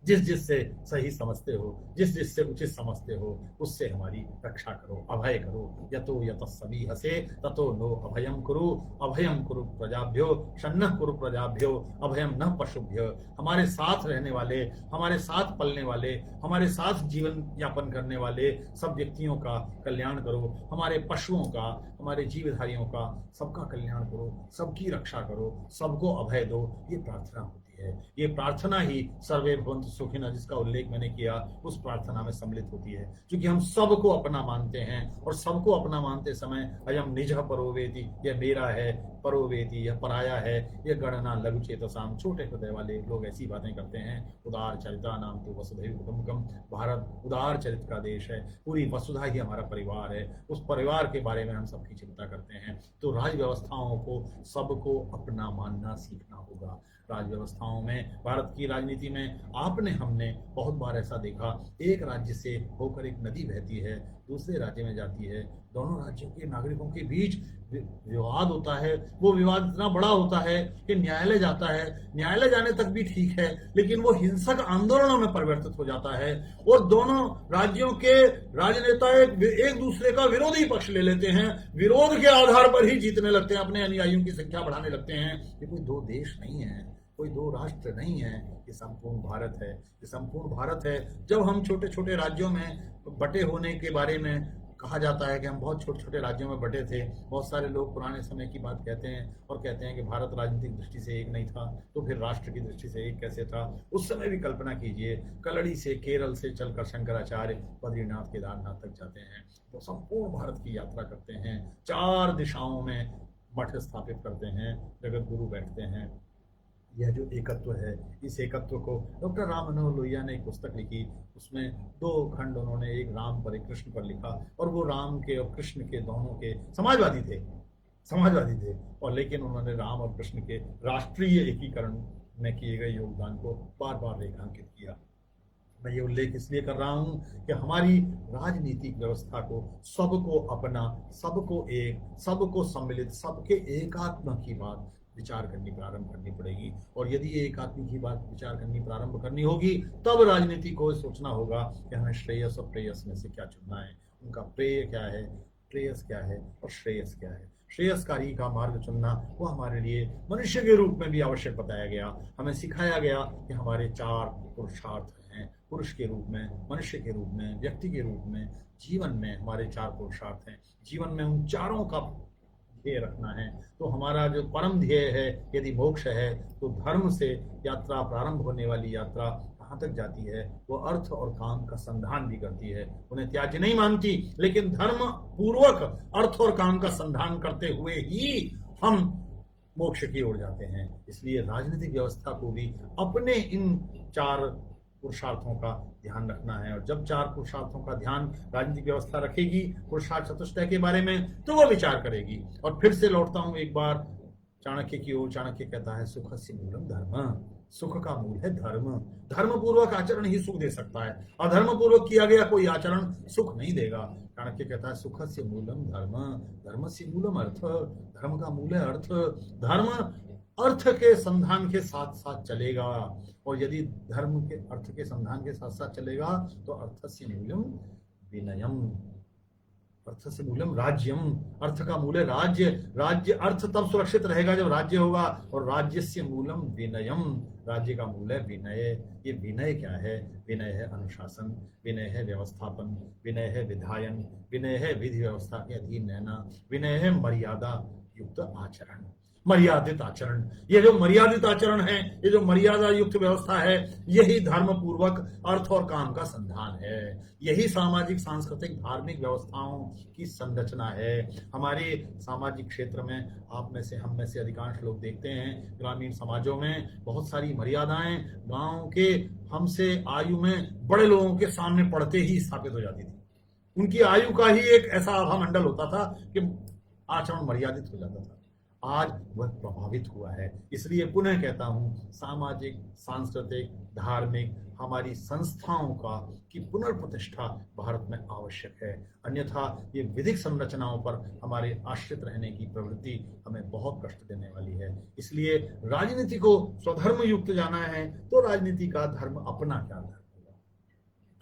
जिस जिससे सही समझते हो, जिस जिससे उचित समझते हो, उससे हमारी रक्षा करो, अभय करो। यतो यतः समीहसे ततो नो अभयं कुरु। अभयं कुरु प्रजाभ्यो शन्नः कुरु प्रजाभ्यो अभयं न पशुभ्यो। हमारे साथ रहने वाले, हमारे साथ पलने वाले, हमारे साथ जीवन यापन करने वाले सब व्यक्तियों का कल्याण करो। हमारे पशुओं का, हमारे जीवधारियों का, सबका कल्याण करो, सबकी रक्षा करो, सबको अभय दो। ये प्रार्थना होती है। ये प्रार्थना ही सर्वे भवन्तु सुखिनः, जिसका उल्लेख मैंने किया, उस प्रार्थना में सम्मिलित होती है। क्योंकि हम सबको अपना मानते हैं, और सबको अपना मानते समय अयम निजः परोवेति, यह मेरा है, परोवेति यह पराया है, यह गणना लघु चेतसाम, छोटे हृदय वाले लोग ऐसी बातें करते हैं। उदार चरिता नाम तो वसुधैव कुटुम्बकम। भारत उदार चरित्र का देश है, पूरी वसुधा ही हमारा परिवार है। उस परिवार के बारे में हम सबकी चिंता करते हैं। तो राज व्यवस्थाओं को सबको अपना मानना सीखना होगा। राज व्यवस्थाओं में, भारत की राजनीति में आपने, हमने बहुत बार ऐसा देखा, एक राज्य से होकर एक नदी बहती है, दूसरे राज्य में जाती है, दोनों राज्यों के नागरिकों के बीच विवाद होता है। वो विवाद इतना बड़ा होता है कि न्यायालय जाता है। न्यायालय जाने तक भी ठीक है, लेकिन वो हिंसक आंदोलनों में परिवर्तित हो जाता है, और दोनों राज्यों के राजनेता एक दूसरे का विरोधी पक्ष ले लेते हैं, विरोध के आधार पर ही जीतने लगते हैं, अपने अनुयायियों की संख्या बढ़ाने लगते हैं। ये कोई दो देश नहीं है, कोई दो राष्ट्र नहीं है, ये संपूर्ण भारत है। ये संपूर्ण भारत है। जब हम छोटे छोटे राज्यों में बटे होने के बारे में कहा जाता है कि हम बहुत छोटे छोटे राज्यों में बटे थे, बहुत सारे लोग पुराने समय की बात कहते हैं और कहते हैं कि भारत राजनीतिक दृष्टि से एक नहीं था, तो फिर राष्ट्र की दृष्टि से एक कैसे था। उस समय भी कल्पना कीजिए, कलड़ी से, केरल से चलकर शंकराचार्य बद्रीनाथ केदारनाथ तक जाते हैं, तो संपूर्ण भारत की यात्रा करते हैं, 4 दिशाओं में मठ स्थापित करते हैं, जगत गुरु बैठते हैं। यह जो एकत्व है, इस एकत्व को डॉक्टर राम मनोहर लोहिया ने एक पुस्तक लिखी, उसमें 2 खंड उन्होंने, एक राम पर, एक कृष्ण पर लिखा। और वो राम के और कृष्ण के, दोनों के समाजवादी थे, और लेकिन उन्होंने राम और कृष्ण के राष्ट्रीय एकीकरण में किए गए योगदान को बार बार रेखांकित किया। मैं ये उल्लेख इसलिए कर रहा हूं कि हमारी राजनीतिक व्यवस्था को सबको अपना, सबको एक, सबको सम्मिलित, सबके एकात्म की बात विचार करनी प्रारंभ करनी पड़ेगी। और यदि ये एकात्म की बात विचार करनी प्रारंभ करनी होगी, तब राजनीति को सोचना होगा कि हमें श्रेयस और प्रेयस में से क्या चुनना है, उनका प्रेय क्या है, प्रेयस क्या है और श्रेयस क्या है। श्रेयस्कारी का मार्ग चुनना वो हमारे लिए मनुष्य के रूप में भी आवश्यक बताया गया। हमें सिखाया गया कि हमारे 4 पुरुषार्थ हैं, पुरुष के रूप में, मनुष्य के रूप में, व्यक्ति के रूप में, जीवन में हमारे 4 पुरुषार्थ हैं। जीवन में उन चारों का ध्येय रखना है। तो हमारा जो परम ध्येय है, यदि मोक्ष है, तो धर्म से यात्रा प्रारंभ होने वाली यात्रा कहाँ तक जाती है, वो अर्थ और काम का संधान भी करती है। उन्हें त्याज्य नहीं मानती, लेकिन धर्म पूर्वक अर्थ और काम का संधान करते हुए ही हम मोक्ष की ओर जाते हैं। इसलिए राजनीतिक व्यवस्था को भी अपने इन 4 पुरुषार्थों का ध्यान रखना है। और जब 4 पुरुषार्थों का ध्यान राजनीतिक व्यवस्था रखेगी, पुरुषार्थ चतुष्टय के बारे में, तो वो विचार करेगी। और फिर से लौटता हूं एक बार चाणक्य की ओर। चाणक्य कहता है सुखस्य मूलम धर्म, सुख का मूल है धर्म। धर्म पूर्वक आचरण ही सुख दे सकता है, अधर्म पूर्वक किया गया कोई आचरण सुख नहीं देगा। चाणक्य कहता है सुखस्य मूलम धर्म, धर्मस्य मूलम अर्थ, धर्म का मूल है अर्थ। धर्म अर्थ के संधान के साथ साथ चलेगा, और यदि धर्म के अर्थ के संधान के साथ साथ चलेगा तो अर्थस्य मूलम विनयम, अर्थस्य मूलम राज्यम, अर्थ का मूल है राज्य। राज्य अर्थ तब सुरक्षित रहेगा जब राज्य होगा। और राज्यस्य मूलम विनयम, राज्य का मूल है विनय। ये विनय क्या है? विनय है अनुशासन, विनय है व्यवस्थापन, विनय है विधायन, विनय है विधि व्यवस्था के अधीन रहना, विनय है मर्यादा युक्त आचरण, मर्यादित आचरण। ये जो मर्यादित आचरण है, ये जो मर्यादा युक्त व्यवस्था है, यही धर्म पूर्वक अर्थ और काम का संधान है। यही सामाजिक, सांस्कृतिक, धार्मिक व्यवस्थाओं की संरचना है। हमारे सामाजिक क्षेत्र में आप में से, हम में से अधिकांश लोग देखते हैं, ग्रामीण समाजों में बहुत सारी मर्यादाएं गांव के हमसे आयु में बड़े लोगों के सामने पड़ते ही स्थापित हो जाती थी। उनकी आयु का ही एक ऐसा आभा मंडल होता था कि आचरण मर्यादित हो जाता था। आज वह प्रभावित हुआ है। इसलिए पुनः कहता हूं, सामाजिक, सांस्कृतिक, धार्मिक हमारी संस्थाओं का की पुनर्प्रतिष्ठा भारत में आवश्यक है। अन्यथा ये विधिक संरचनाओं पर हमारे आश्रित रहने की प्रवृत्ति हमें बहुत कष्ट देने वाली है। इसलिए राजनीति को स्वधर्म युक्त जाना है तो राजनीति का धर्म अपना क्या धर्म होगा?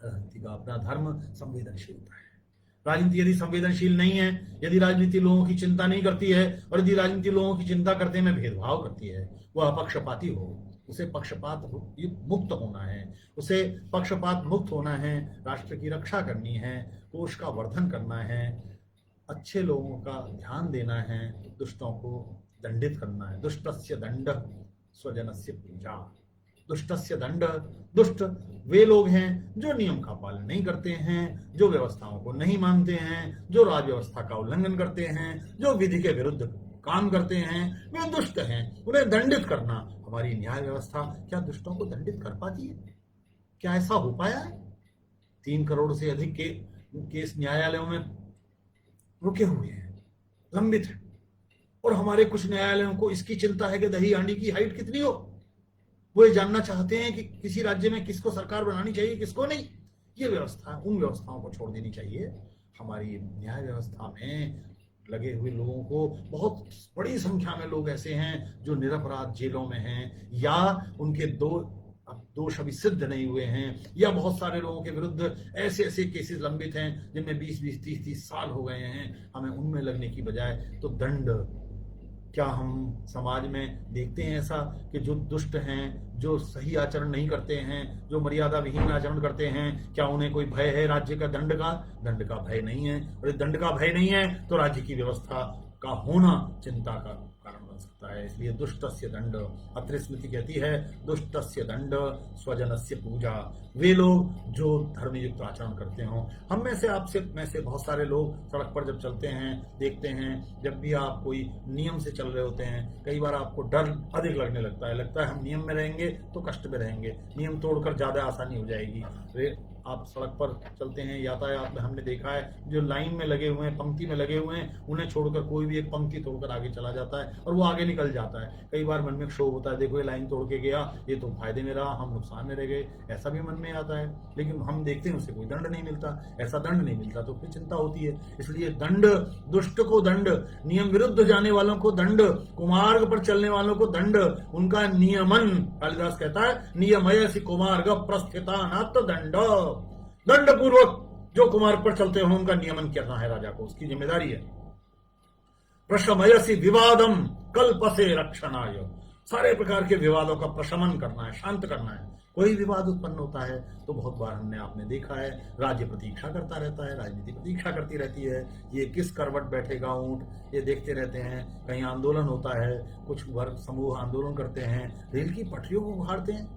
राजनीति का अपना धर्म संवेदनशीलता है। राजनीति यदि संवेदनशील नहीं है, यदि राजनीति लोगों की चिंता नहीं करती है, और यदि राजनीति लोगों की चिंता करते में भेदभाव करती है, वह अपक्षपाती हो, उसे पक्षपात मुक्त होना है, उसे पक्षपात मुक्त होना है, राष्ट्र की रक्षा करनी है, कोष का वर्धन करना है, अच्छे लोगों का ध्यान देना है, दुष्टों को दंडित करना है। दुष्टस्य दंड स्वजनस्य पूजा। दुष्टस्य दंड, दुष्ट वे लोग हैं जो नियम का पालन नहीं करते हैं, जो व्यवस्थाओं को नहीं मानते हैं, जो राज व्यवस्था का उल्लंघन करते हैं, जो विधि के विरुद्ध काम करते हैं, वे दुष्ट हैं। उन्हें दंडित करना। हमारी न्याय व्यवस्था क्या दुष्टों को दंडित कर पाती है? क्या ऐसा हो पाया है? 3 करोड़ से अधिक के केस न्यायालयों में रुके हुए हैं, लंबित है, और हमारे कुछ न्यायालयों को इसकी चिंता है कि दही हांडी की हाइट कितनी हो। वो ये जानना चाहते हैं कि किसी राज्य में किसको सरकार बनानी चाहिए, किसको नहीं। ये व्यवस्था, उन व्यवस्थाओं को छोड़ देनी चाहिए। हमारी न्याय व्यवस्था में लगे हुए लोगों को, बहुत बड़ी संख्या में लोग ऐसे हैं जो निरपराध जेलों में हैं, या उनके दोष अभी सिद्ध नहीं हुए हैं, या बहुत सारे लोगों के विरुद्ध ऐसे ऐसे केसेस लंबित हैं जिनमें 20-20, 30-30 साल हो गए हैं। हमें उनमें लगने की बजाय तो दंड। क्या हम समाज में देखते हैं ऐसा कि जो दुष्ट हैं, जो सही आचरण नहीं करते हैं, जो मर्यादा विहीन आचरण करते हैं, क्या उन्हें कोई भय है राज्य का दंड का? दंड का भय नहीं है। और दंड का भय नहीं है तो राज्य की व्यवस्था का होना चिंता का कारण बन सकता है। इसलिए दुष्टस्य दंड, अत्र स्मृति कहती है दुष्टस्य दंड स्वजनस्य पूजा। वे लोग जो धर्मयुक्त आचरण करते हों। हम में से, आपसे में से बहुत सारे लोग सड़क पर जब चलते हैं, देखते हैं, जब भी आप कोई नियम से चल रहे होते हैं, कई बार आपको डर अधिक लगने लगता है हम नियम में रहेंगे तो कष्ट में रहेंगे, नियम तोड़कर ज्यादा आसानी हो जाएगी। आप सड़क पर चलते हैं, यातायात में हमने देखा है जो लाइन में लगे हुए हैं, पंक्ति में लगे हुए हैं, उन्हें छोड़कर कोई भी एक पंक्ति तोड़कर आगे चला जाता है और वो आगे निकल जाता है। कई बार मन में क्षोभ होता है, देखो ये लाइन तोड़ के गया, ये तो फायदे में रहा, हम नुकसान में रह गए, ऐसा भी मन में आता है। लेकिन हम देखते हैं उसे कोई दंड नहीं मिलता, ऐसा दंड नहीं मिलता तो फिर चिंता होती है। इसलिए दंड, दुष्ट को दंड, नियम विरुद्ध जाने वालों को दंड, कुमार्ग पर चलने वालों को दंड, उनका नियमन, कालिदास कहता है नियमयसि कुमार्ग प्रस्थिता नात दंड, दंड पूर्वक जो कुमार्ग पर चलते हो उनका नियमन करना है राजा को, उसकी जिम्मेदारी है। प्रशमयसि विवादम कल्पसे रक्षणाय, सारे प्रकार के विवादों का प्रशमन करना है, शांत करना है। कोई विवाद उत्पन्न होता है तो बहुत बार आपने देखा है राज्य प्रतीक्षा करता रहता है, राजनीति प्रतीक्षा करती रहती है, ये किस करवट बैठेगा ऊंट, ये देखते रहते हैं। कहीं आंदोलन होता है, कुछ वर्ग समूह आंदोलन करते हैं, रेल की पटरियों को उखाड़ते हैं,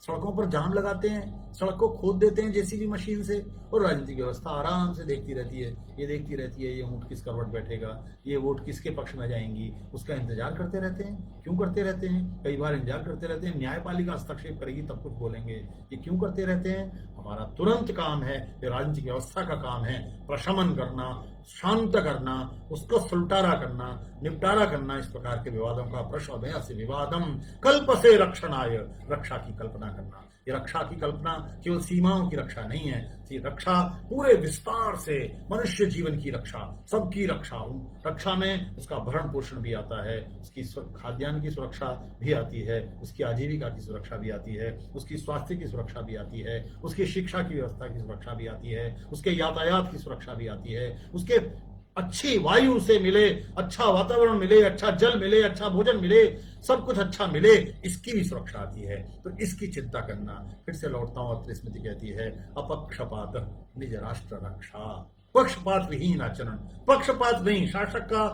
सड़कों पर जाम लगाते हैं, सड़क को खोद देते हैं जेसीबी मशीन से, और राजनीतिक व्यवस्था आराम से देखती रहती है। ये देखती रहती है ये ऊंट किस करवट बैठेगा, ये वोट किसके पक्ष में जाएंगी, उसका इंतजार करते रहते हैं। क्यों करते रहते हैं? कई बार इंतजार करते रहते हैं न्यायपालिका हस्तक्षेप करेगी तब कुछ बोलेंगे। ये क्यों करते रहते हैं? हमारा तुरंत काम है, ये राजनीतिक व्यवस्था का काम है, प्रशमन करना, शांत करना, उसको सुलटारा करना, निपटारा करना इस प्रकार के विवादों का। प्रशमयसि विवादम कल्पसे रक्षणाय, रक्षा की कल्पना करना। ये रक्षा की कल्पना केवल सीमाओं की रक्षा नहीं है, ये रक्षा पूरे विस्तार से मनुष्य जीवन की रक्षा, सबकी रक्षा। रक्षा में उसका भरण पोषण भी आता है, उसकी खाद्यान्न की सुरक्षा भी आती है, उसकी आजीविका की सुरक्षा भी आती है, उसकी स्वास्थ्य की सुरक्षा भी आती है, उसकी शिक्षा की व्यवस्था की सुरक्षा भी आती है, उसके यातायात की सुरक्षा भी आती है, उसके अच्छी वायु से मिले, अच्छा वातावरण मिले, अच्छा जल मिले, अच्छा भोजन मिले, सब कुछ अच्छा मिले, इसकी भी सुरक्षा आती है। तो इसकी चिंता करना। फिर से लौटता हूं, और स्मृति कहती है अपक्षपात निज राष्ट्र रक्षा, पक्षपात विहीन आचरण, पक्षपात नहीं, शासक का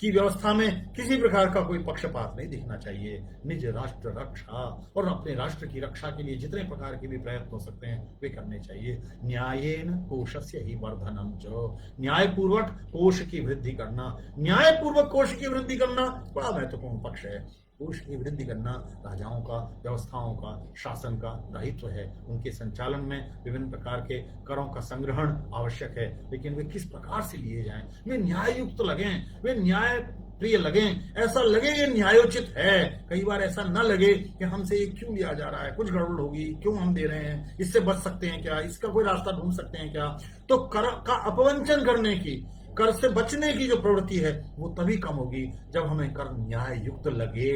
की व्यवस्था में किसी प्रकार का कोई पक्षपात नहीं दिखना चाहिए। निज राष्ट्र रक्षा, और अपने राष्ट्र की रक्षा के लिए जितने प्रकार के भी प्रयत्न हो सकते हैं वे करने चाहिए। न्यायेन कोशस्य ही वर्धनम च, न्यायपूर्वक कोश की वृद्धि करना, न्यायपूर्वक कोश की वृद्धि करना बड़ा महत्वपूर्ण पक्ष है। कोश की वृद्धि करना राजाओं का, व्यवस्थाओं का, शासन का दायित्व है। उनके संचालन में विभिन्न प्रकार के करों का संग्रहण आवश्यक है, लेकिन वे किस प्रकार से लिए जाएं, वे न्याययुक्त लगें, वे न्याय प्रिय लगें, ऐसा लगे ये न्यायोचित है। कई बार ऐसा न लगे कि हमसे ये क्यों लिया जा रहा है, कुछ गड़बड़ होगी, क्यों हम दे रहे हैं, इससे बच सकते हैं क्या, इसका कोई रास्ता ढूंढ सकते हैं क्या। तो कर का अपवंचन करने की, कर से बचने की जो प्रवृत्ति है वो तभी कम होगी जब हमें कर न्याय युक्त लगे,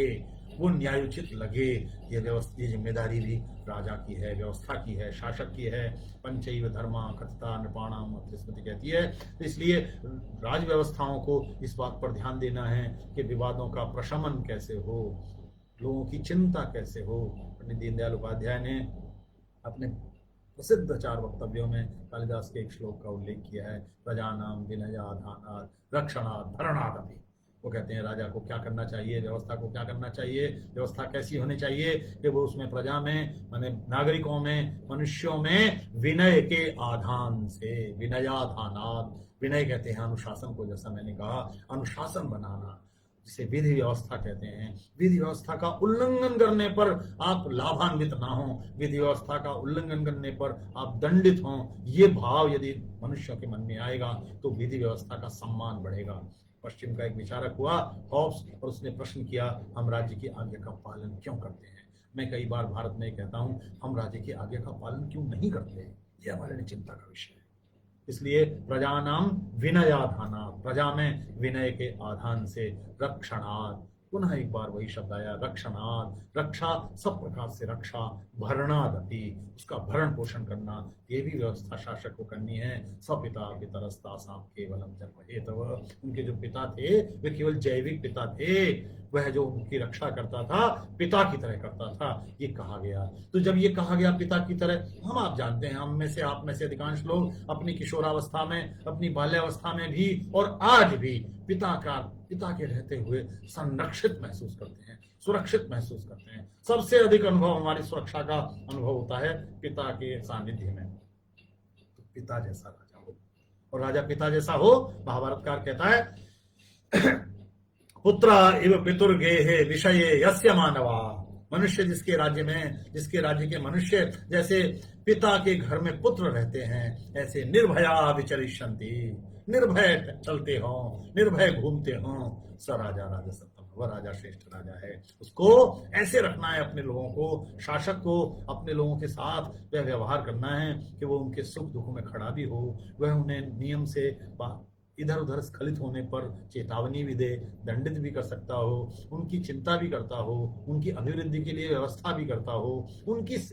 वो न्यायोचित लगे। ये व्यवस्था, ये जिम्मेदारी भी राजा की है, व्यवस्था की है, शासक की है। पंचैव धर्मा कथिता नृपाणाम, स्मृति कहती है। तो इसलिए राज व्यवस्थाओं को इस बात पर ध्यान देना है कि विवादों का प्रशमन कैसे हो, लोगों की चिंता कैसे हो। पंडित दीनदयाल उपाध्याय ने अपने प्रसिद्ध 4 वक्तव्यों में कालिदास के एक श्लोक का उल्लेख किया है, प्रजानाम विनयाधानात् रक्षणात् भरणादपि। वो कहते हैं राजा को क्या करना चाहिए, व्यवस्था को क्या करना चाहिए, व्यवस्था कैसी होनी चाहिए कि वो उसमें प्रजा में, माने नागरिकों में, मनुष्यों में विनय के आधान से, विनयाधानात्, विनय कहते हैं अनुशासन को, जैसा मैंने कहा अनुशासन बनाना, जिसे विधि व्यवस्था कहते हैं। विधि व्यवस्था का उल्लंघन करने पर आप लाभान्वित ना हो, विधि व्यवस्था का उल्लंघन करने पर आप दंडित हों, ये भाव यदि मनुष्यों के मन में आएगा तो विधि व्यवस्था का सम्मान बढ़ेगा। पश्चिम का एक विचारक हुआ हॉब्स, और उसने प्रश्न किया हम राज्य की आज्ञा का पालन क्यों करते हैं। मैं कई बार भारत में कहता हूं हम राज्य की आज्ञा का पालन क्यों नहीं करते, यह हमारे लिए चिंता का विषय है। इसलिए प्रजानाम विनयाधाना, प्रजा में विनय के आधान से रक्षणात्, पुनः एक बार वही शब्द आया रक्षणात्, रक्षा सब प्रकार से रक्षा, भरणादपि, उसका भरण पोषण करना, ये भी व्यवस्था शासक को करनी है। सपिता पितरस्तासां केवलम जन्म हेतव, उनके जो पिता थे वे केवल जैविक पिता थे, वह जो उनकी रक्षा करता था पिता की तरह करता था, ये कहा गया। तो जब ये कहा गया पिता की तरह, हम आप जानते हैं, हम में से, आप में से अधिकांश लोग अपनी किशोरावस्था में, अपनी बाल्यावस्था में भी और आज भी पिता के रहते हुए संरक्षित महसूस करते हैं, सुरक्षित महसूस करते हैं। सबसे अधिक अनुभव हमारी सुरक्षा का अनुभव होता है पिता के सानिध्य में। तो पिता जैसा राजा हो, और राजा पिता जैसा हो। महाभारतकार कहता है पुत्रा इव पितुर्गेहे विषये यस्य मानवा, मनुष्य जिसके राज्य के मनुष्य जैसे पिता के घर में पुत्र रहते हैं, ऐसे निर्भया विचरिष्यन्ति, निर्भय चलते हो, निर्भय घूमते हो। स राजा राजा सत्तम, वह राजा श्रेष्ठ राजा है। उसको ऐसे रखना है अपने लोगों को, शासक को अपने लोगों के साथ वह व्यवहार करना है कि वो उनके सुख दुख में खड़ा भी हो, वह उन्हें नियम से इधर उधर स्खलित होने पर चेतावनी भी दे, दंडित भी कर सकता हो, उनकी चिंता भी करता हो, उनकी अभिवृद्धि के लिए व्यवस्था भी करता हो,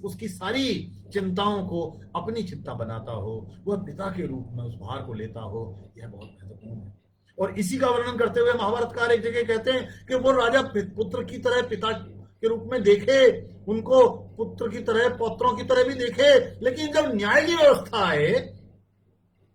उसकी सारी चिंताओं को अपनी चिंता बनाता हो, वह पिता के रूप में उस भार को लेता हो। यह बहुत महत्वपूर्ण है। और इसी का वर्णन करते हुए महाभारतकार एक जगह कहते हैं कि वो राजा पुत्र की तरह पिता के रूप में देखे, उनको पुत्र की तरह पौत्रों की तरह भी देखे, लेकिन जब न्याय की व्यवस्था आए,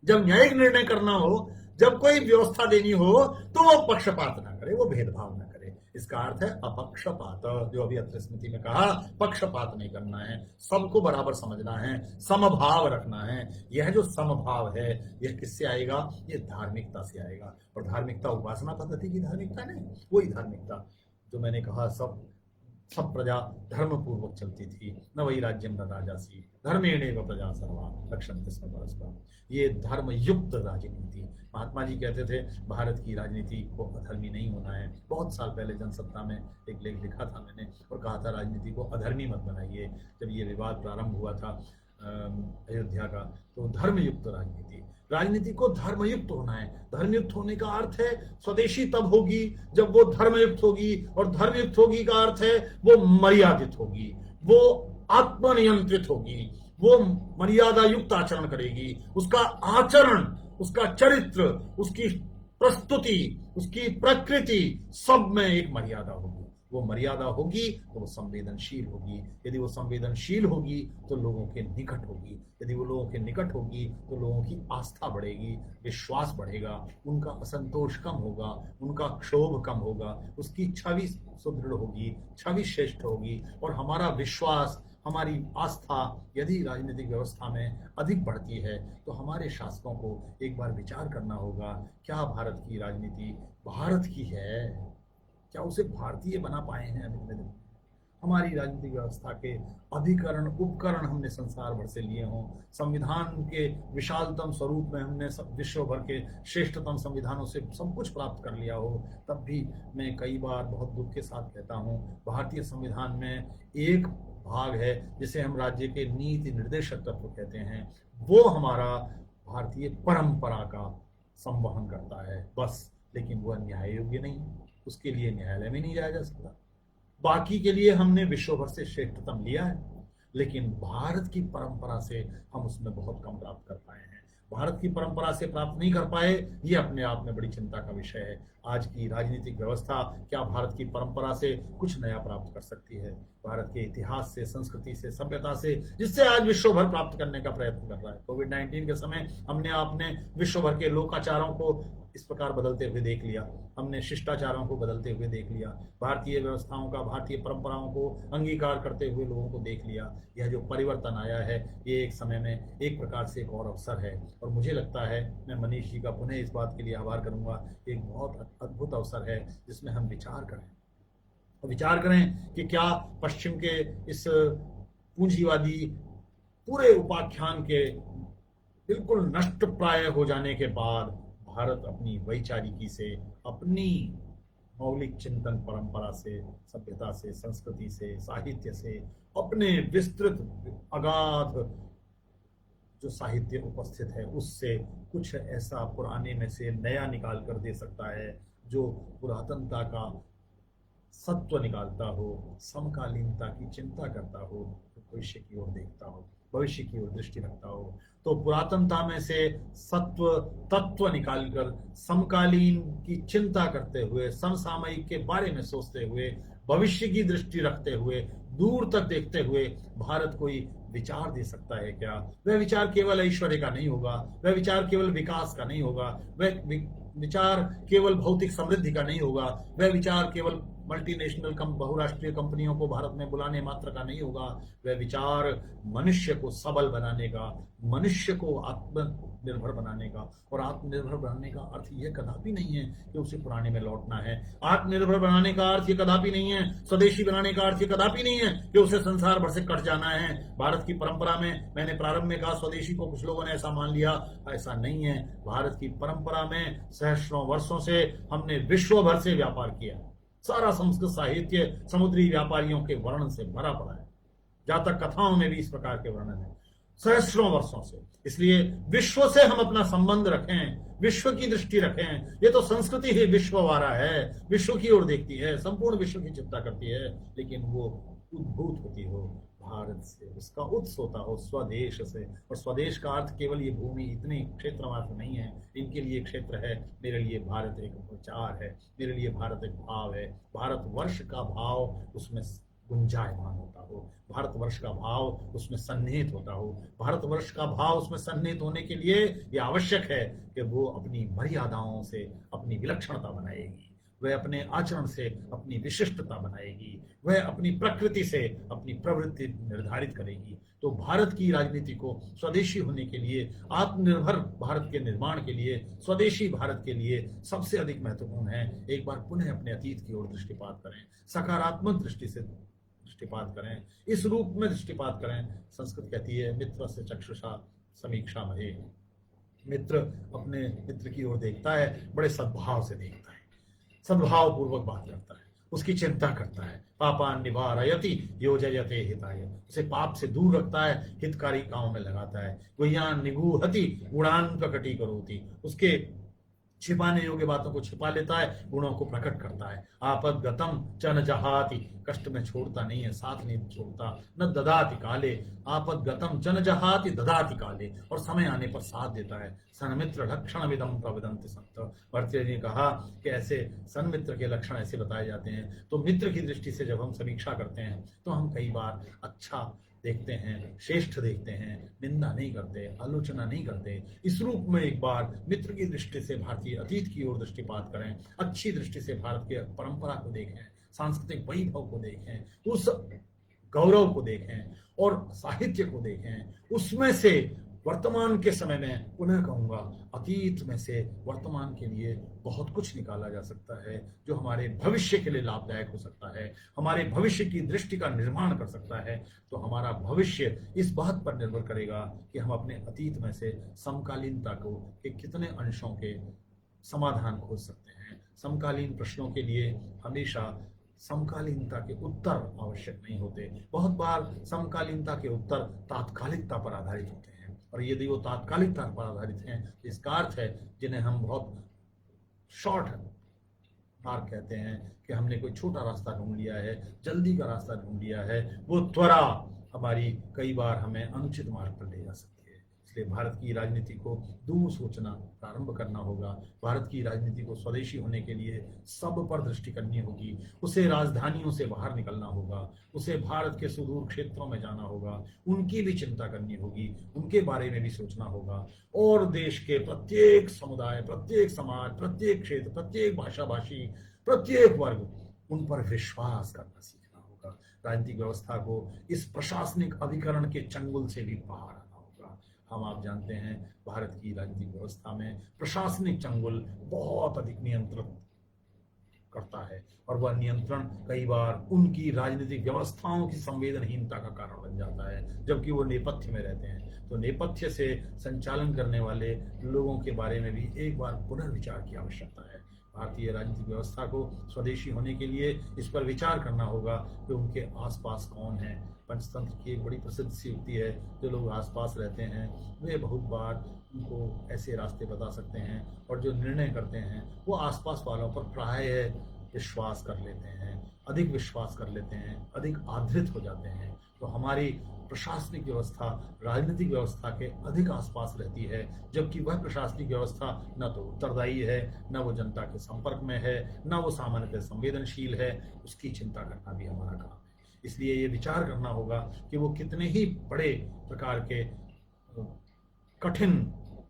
जब न्यायिक निर्णय करना हो, जब कोई व्यवस्था देनी हो, तो वो पक्षपात ना करे, वो भेदभाव ना करे। इसका अर्थ है अपक्षपात, जो अभी अत्र स्मृति में कहा, पक्षपात नहीं करना है, सबको बराबर समझना है, समभाव रखना है। यह जो समभाव है यह किससे आएगा? ये धार्मिकता से आएगा। और धार्मिकता उपासना पद्धति की धार्मिकता नहीं, वही धार्मिकता जो मैंने कहा सब प्रजा धर्म पूर्वक चलती थी। न वही राज्यम न राजासी धर्मेणैव प्रजा सर्वा रक्षन्ते स्म परस्परम। ये धर्म युक्त राजनीति। महात्मा जी कहते थे भारत की राजनीति को अधर्मी नहीं होना है। बहुत साल पहले जनसत्ता में एक लेख लिखा था मैंने और कहा था राजनीति को अधर्मी मत बनाइए। जब ये विवाद प्रारंभ हुआ था अयोध्या का, तो धर्मयुक्त राजनीति को धर्मयुक्त होना है। धर्मयुक्त होने का अर्थ है स्वदेशी तब होगी जब वो धर्मयुक्त होगी, और धर्मयुक्त होगी का अर्थ है वो मर्यादित होगी, वो आत्मनियंत्रित होगी, वो मर्यादा युक्त आचरण करेगी। उसका आचरण, उसका चरित्र, उसकी प्रस्तुति, उसकी प्रकृति, सब में एक मर्यादा होगी। वो मर्यादा होगी तो वो संवेदनशील होगी। यदि वो संवेदनशील होगी तो लोगों के निकट होगी। यदि वो लोगों के निकट होगी तो लोगों की आस्था बढ़ेगी, विश्वास बढ़ेगा, उनका असंतोष कम होगा, उनका क्षोभ कम होगा, उसकी छवि सुदृढ़ होगी, छवि श्रेष्ठ होगी। और हमारा विश्वास, हमारी आस्था यदि राजनीतिक व्यवस्था में अधिक बढ़ती है तो हमारे शासकों को एक बार विचार करना होगा, क्या भारत की राजनीति भारत की है? क्या उसे भारतीय बना पाए हैं अभी दिन? हमारी राजनीतिक व्यवस्था के अभिकरण उपकरण हमने संसार भर से लिए हों, संविधान के विशालतम स्वरूप में हमने विश्व भर के श्रेष्ठतम संविधानों से सब कुछ प्राप्त कर लिया हो, तब भी मैं कई बार बहुत दुख के साथ कहता हूँ, भारतीय संविधान में एक भाग है जिसे हम राज्य के नीति निर्देशक तत्व कहते हैं, वो हमारा भारतीय परंपरा का संवहन करता है बस, लेकिन वह न्याय योग्य नहीं, उसके लिए न्यायालय में नहीं जाया जा सकता। बाकी के लिए हमने विश्व भर से श्रेष्ठतम लिया है, लेकिन भारत की परंपरा से हम उसमें बहुत कम प्राप्त कर पाए हैं। भारत की परंपरा से प्राप्त नहीं कर पाए, ये अपने आप में बड़ी चिंता का विषय है। आज की राजनीतिक व्यवस्था क्या भारत की परंपरा से कुछ नया प्राप्त कर सकती है? भारत के इतिहास से, संस्कृति से, सभ्यता से, जिससे आज विश्व भर प्राप्त करने का प्रयत्न कर रहा है। कोविड-19 के समय हमने आपने विश्व भर के लोकाचारों को इस प्रकार बदलते हुए देख लिया, हमने शिष्टाचारों को बदलते हुए देख लिया, भारतीय व्यवस्थाओं का, भारतीय परंपराओं को अंगीकार करते हुए लोगों को देख लिया। यह जो परिवर्तन आया है, ये एक समय में एक प्रकार से एक और अवसर है। और मुझे लगता है, मैं मनीष जी का पुनः इस बात के लिए आभार करूंगा, एक बहुत अद्भुत अवसर है जिसमें हम विचार करें कि क्या पश्चिम के इस पूंजीवादी पूरे उपाख्यान के बिल्कुल नष्ट प्राय हो जाने के बाद भारत अपनी वैचारिकी से, अपनी मौलिक चिंतन परंपरा से, सभ्यता से, संस्कृति से, साहित्य से, अपने विस्तृत अगाध जो साहित्य उपस्थित है उससे कुछ ऐसा पुराने में से नया निकाल कर दे सकता है जो पुरातनता का सत्व निकालता हो, समकालीनता की चिंता करता हो, भविष्य की ओर देखता हो, भविष्य की ओर दृष्टि रखता हो। तो पुरातनता में से सत्व तत्व निकालकर समकालीन की चिंता करते हुए, समसामयिक के बारे में सोचते हुए, भविष्य की दृष्टि रखते हुए, दूर तक देखते हुए भारत कोई विचार दे सकता है क्या? वह विचार केवल ऐश्वर्य का नहीं होगा, वह विचार केवल विकास का नहीं होगा, वह विचार केवल भौतिक समृद्धि का नहीं होगा, वह विचार केवल मल्टीनेशनल बहुराष्ट्रीय कंपनियों को भारत में बुलाने मात्र का नहीं होगा, वह विचार मनुष्य को सबल बनाने का, मनुष्य को आत्मनिर्भर बनाने का। और आत्मनिर्भर बनाने का अर्थ यह कदापि नहीं है कि उसे पुराने में लौटना है। आत्मनिर्भर बनाने का अर्थ ये कदापि नहीं है, स्वदेशी बनाने का अर्थ ये कदापि नहीं है कि उसे संसार भर से कट जाना है। भारत की परंपरा में, मैंने प्रारंभ में कहा, स्वदेशी को कुछ लोगों ने ऐसा मान लिया, ऐसा नहीं है। भारत की परंपरा में सहस्त्रों वर्षों से हमने विश्व भर से व्यापार किया। सारा संस्कृत साहित्य समुद्री व्यापारियों के वर्णन से भरा पड़ा है। जातक कथाओं में भी इस प्रकार के वर्णन है सहस्त्रों वर्षों से। इसलिए विश्व से हम अपना संबंध रखें, विश्व की दृष्टि रखें। ये तो संस्कृति ही विश्ववारा है, विश्व की ओर देखती है, संपूर्ण विश्व की चिंता करती है, लेकिन वो उद्भूत होती हो भारत से, उसका उत्स होता हो स्वदेश से। और स्वदेश का अर्थ केवल ये भूमि, इतने क्षेत्र मात्र नहीं है। इनके लिए क्षेत्र है, मेरे लिए भारत एक विचार है, मेरे लिए भारत एक भाव है। भारतवर्ष का भाव उसमें गुंजायमान होता हो, भारतवर्ष का भाव उसमें सन्निहित होता हो। भारतवर्ष का भाव उसमें सन्निहित होने के लिए यह आवश्यक है कि वो अपनी मर्यादाओं से अपनी विलक्षणता बनाएगी, वह अपने आचरण से अपनी विशिष्टता बनाएगी, वह अपनी प्रकृति से अपनी प्रवृत्ति निर्धारित करेगी। तो भारत की राजनीति को स्वदेशी होने के लिए, आत्मनिर्भर भारत के निर्माण के लिए, स्वदेशी भारत के लिए सबसे अधिक महत्वपूर्ण है एक बार पुनः अपने अतीत की ओर दृष्टिपात करें, सकारात्मक दृष्टि से दृष्टिपात करें, इस रूप में दृष्टिपात करें। संस्कृत कहती है मित्र से चक्षुषा समीक्षा महे। मित्र अपने मित्र की ओर देखता है, बड़े सद्भाव से देखता है, सद्भाव पूर्वक बात करता है, उसकी चिंता करता है। पापान निवारयति योजयते हिताय, उसे पाप से दूर रखता है, हितकारी कामों में लगाता है। गुह्यान निगूहति गुणान प्रकटी करोति, उसके छिपाने योग्य बातों को छिपा लेता है, गुणों को प्रकट करता है। आपद गतम च न जहाति, कष्ट में छोड़ता नहीं है, साथ नहीं छोड़ता। न ददाति काले, आपद गतम च न जहाति ददाति काले, और समय आने पर साथ देता है। सन्मित्र लक्षण विदम प्रविदंति संत, भर्तृहरि ने कहा कि ऐसे सन्मित्र के लक्षण ऐसे बताए जाते हैं। तो मित्र की दृष्टि से जब हम समीक्षा करते हैं तो हम कई बार अच्छा देखते हैं, श्रेष्ठ देखते हैं, निंदा नहीं करते, आलोचना नहीं करते। इस रूप में एक बार मित्र की दृष्टि से भारतीय अतीत की ओर दृष्टिपात करें, अच्छी दृष्टि से भारत के परंपरा को देखें, सांस्कृतिक वैभव को देखें, उस गौरव को देखें और साहित्य को देखें। उसमें से वर्तमान के समय में, पुनः कहूंगा, अतीत में से वर्तमान के लिए बहुत कुछ निकाला जा सकता है जो हमारे भविष्य के लिए लाभदायक हो सकता है, हमारे भविष्य की दृष्टि का निर्माण कर सकता है। तो हमारा भविष्य इस बात पर निर्भर करेगा कि हम अपने अतीत में से समकालीनता को के कितने अंशों के समाधान खोज सकते हैं। समकालीन प्रश्नों के लिए हमेशा समकालीनता के उत्तर आवश्यक नहीं होते। बहुत बार समकालीनता के उत्तर तात्कालिकता पर आधारित होते हैं, और यदि वो तात्कालिकता पर आधारित हैं, इसका अर्थ है जिन्हें हम बहुत शॉर्ट मार्ग कहते हैं कि हमने कोई छोटा रास्ता ढूंढ लिया है, जल्दी का रास्ता ढूंढ लिया है, वो त्वरा हमारी कई बार हमें अनुचित मार्ग पर ले जा सकती है। इसलिए भारत की राजनीति को दूर सोचना प्रारंभ करना होगा। भारत की राजनीति को स्वदेशी होने के लिए सब पर दृष्टि करनी होगी। उसे राजधानियों से बाहर निकलना होगा, उसे भारत के सुदूर क्षेत्रों में जाना होगा, उनकी भी चिंता करनी होगी, उनके बारे में भी सोचना होगा, और देश के प्रत्येक समुदाय, प्रत्येक समाज, प्रत्येक क्षेत्र, प्रत्येक भाषा भाषी, प्रत्येक वर्ग, उन पर विश्वास करना सीखना होगा। राजनीतिक व्यवस्था को इस प्रशासनिक अभिकरण के चंगुल से भी बाहर आना होगा। हम आप जानते हैं भारत की राजनीतिक व्यवस्था में प्रशासनिक चंगुल बहुत अधिक नियंत्रण करता है, और वह नियंत्रण कई बार उनकी राजनीतिक व्यवस्थाओं की संवेदनहीनता का कारण बन जाता है, जबकि वो नेपथ्य में रहते हैं। तो नेपथ्य से संचालन करने वाले लोगों के बारे में भी एक बार पुनर्विचार की आवश्यकता है। भारतीय राजनीतिक व्यवस्था को स्वदेशी होने के लिए इस पर विचार करना होगा कि उनके आसपास कौन है। पंचतंत्र की एक बड़ी प्रसिद्ध सी युक्ति है, जो लोग आसपास रहते हैं वे बहुत बार उनको ऐसे रास्ते बता सकते हैं, और जो निर्णय करते हैं वो आसपास वालों पर प्रायः विश्वास कर लेते हैं, अधिक विश्वास कर लेते हैं, अधिक आधृत हो जाते हैं। तो हमारी प्रशासनिक व्यवस्था राजनीतिक व्यवस्था के अधिक आसपास रहती है, जबकि वह प्रशासनिक व्यवस्था न तो उत्तरदायी है, न वो जनता के संपर्क में है, न वो सामान्यतः संवेदनशील है। उसकी चिंता करना भी हमारा काम है। इसलिए ये विचार करना होगा कि वो कितने ही बड़े प्रकार के कठिन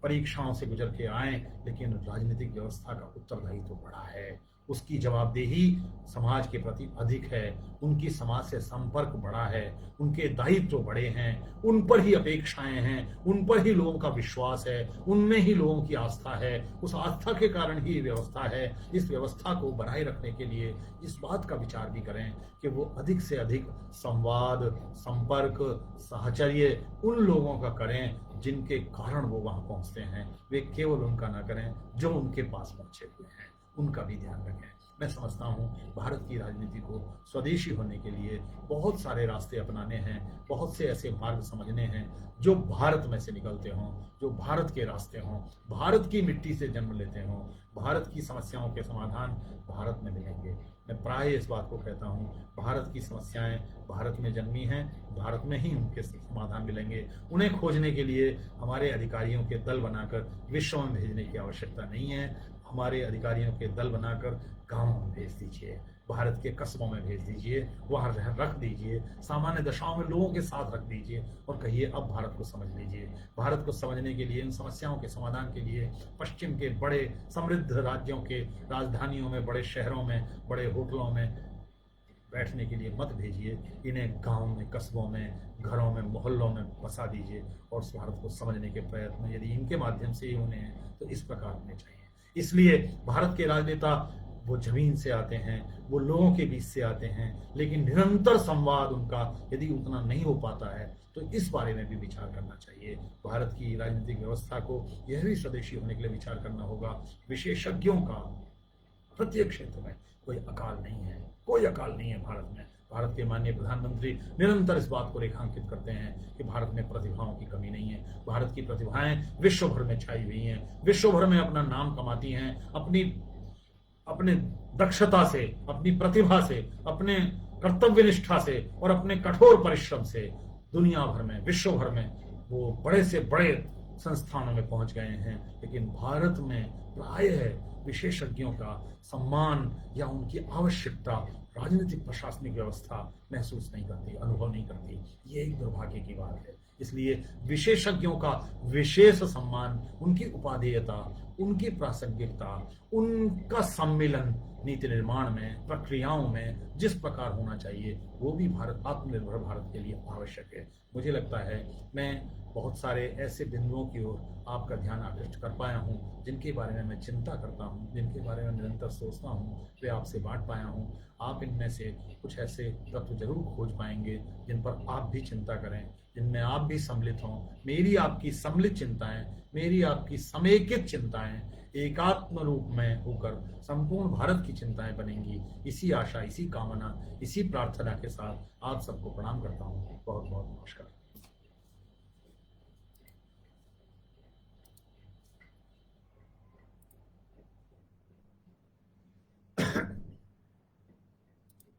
परीक्षाओं से गुजर के आए, लेकिन राजनीतिक व्यवस्था का उत्तरदायित्व तो बड़ा है। उसकी जवाबदेही समाज के प्रति अधिक है, उनकी समाज से संपर्क बड़ा है, उनके दायित्व बड़े हैं, उन पर ही अपेक्षाएं हैं, उन पर ही लोगों का विश्वास है, उनमें ही लोगों की आस्था है। उस आस्था के कारण ही ये व्यवस्था है। इस व्यवस्था को बनाए रखने के लिए इस बात का विचार भी करें कि वो अधिक से अधिक संवाद, संपर्क, साहचर्य उन लोगों का करें जिनके कारण वो वहां पहुंचते हैं। वे केवल उनका ना करें जो उनके पास पहुंचे हुए हैं, उनका भी ध्यान रखें। मैं समझता हूं भारत की राजनीति को स्वदेशी होने के लिए बहुत सारे रास्ते अपनाने हैं, बहुत से ऐसे मार्ग समझने हैं जो भारत में से निकलते हों, जो भारत के रास्ते हों, भारत की मिट्टी से जन्म लेते हों। भारत की समस्याओं के समाधान भारत में मिलेंगे। मैं प्राय इस बात को कहता हूं, भारत की समस्याएं भारत में जन्मी हैं, भारत में ही उनके समाधान मिलेंगे। उन्हें खोजने के लिए हमारे अधिकारियों के दल बनाकर विश्व में भेजने की आवश्यकता नहीं है। हमारे अधिकारियों के दल बनाकर गांवों में भेज दीजिए, भारत के कस्बों में भेज दीजिए, वहां रख दीजिए, सामान्य दशाओं में लोगों के साथ रख दीजिए और कहिए अब भारत को समझ लीजिए। भारत को समझने के लिए, इन समस्याओं के समाधान के लिए पश्चिम के बड़े समृद्ध राज्यों के राजधानियों में, बड़े शहरों में, बड़े होटलों में बैठने के लिए मत भेजिए। इन्हें गांव में, कस्बों में, घरों में, मोहल्लों में बसा दीजिए और उस भारत को समझने के प्रयत्न यदि इनके माध्यम से ही होने हैं तो इस प्रकार होने चाहिए। इसलिए भारत के राजनेता वो जमीन से आते हैं, वो लोगों के बीच से आते हैं, लेकिन निरंतर संवाद उनका यदि उतना नहीं हो पाता है तो इस बारे में भी विचार करना चाहिए। भारत की राजनीतिक व्यवस्था को यह भी स्वदेशी होने के लिए विचार करना होगा। विशेषज्ञों का प्रत्येक क्षेत्र में कोई अकाल नहीं है, कोई अकाल नहीं है भारत में। भारत के माननीय प्रधानमंत्री निरंतर इस बात को रेखांकित करते हैं कि भारत में प्रतिभाओं की कमी नहीं है। भारत की प्रतिभाएं विश्व भर में छाई हुई हैं, विश्व भर में अपना नाम कमाती हैं, अपने दक्षता से, अपनी प्रतिभा से, अपने कर्तव्य निष्ठा से और अपने कठोर परिश्रम से दुनिया भर में, विश्व भर में वो बड़े से बड़े संस्थानों में पहुंच गए हैं। लेकिन भारत में प्रायः विशेषज्ञों का सम्मान या उनकी आवश्यकता राजनीतिक प्रशासनिक व्यवस्था महसूस नहीं करती, अनुभव नहीं करती। ये एक दुर्भाग्य की बात है। इसलिए विशेषज्ञों का विशेष सम्मान, उनकी उपादेयता, उनकी प्रासंगिकता, उनका सम्मिलन नीति निर्माण में, प्रक्रियाओं में जिस प्रकार होना चाहिए वो भी भारत, आत्मनिर्भर भारत के लिए आवश्यक है। मुझे लगता है मैं बहुत सारे ऐसे बिंदुओं की ओर आपका ध्यान आकृष्ट कर पाया हूँ जिनके बारे में मैं चिंता करता हूँ, जिनके बारे में निरंतर सोचता हूँ, वे आपसे बांट पाया हूँ। आप इनमें से कुछ ऐसे तत्व जरूर खोज पाएंगे जिन पर आप भी चिंता करें, जिनमें आप भी सम्मिलित हों। मेरी आपकी सम्मिलित चिंताएं, मेरी आपकी समेकित चिंताएं एकात्म रूप में होकर संपूर्ण भारत की चिंताएं बनेंगी। इसी आशा, इसी कामना, इसी प्रार्थना के साथ आप सबको प्रणाम करता हूँ। बहुत बहुत नमस्कार।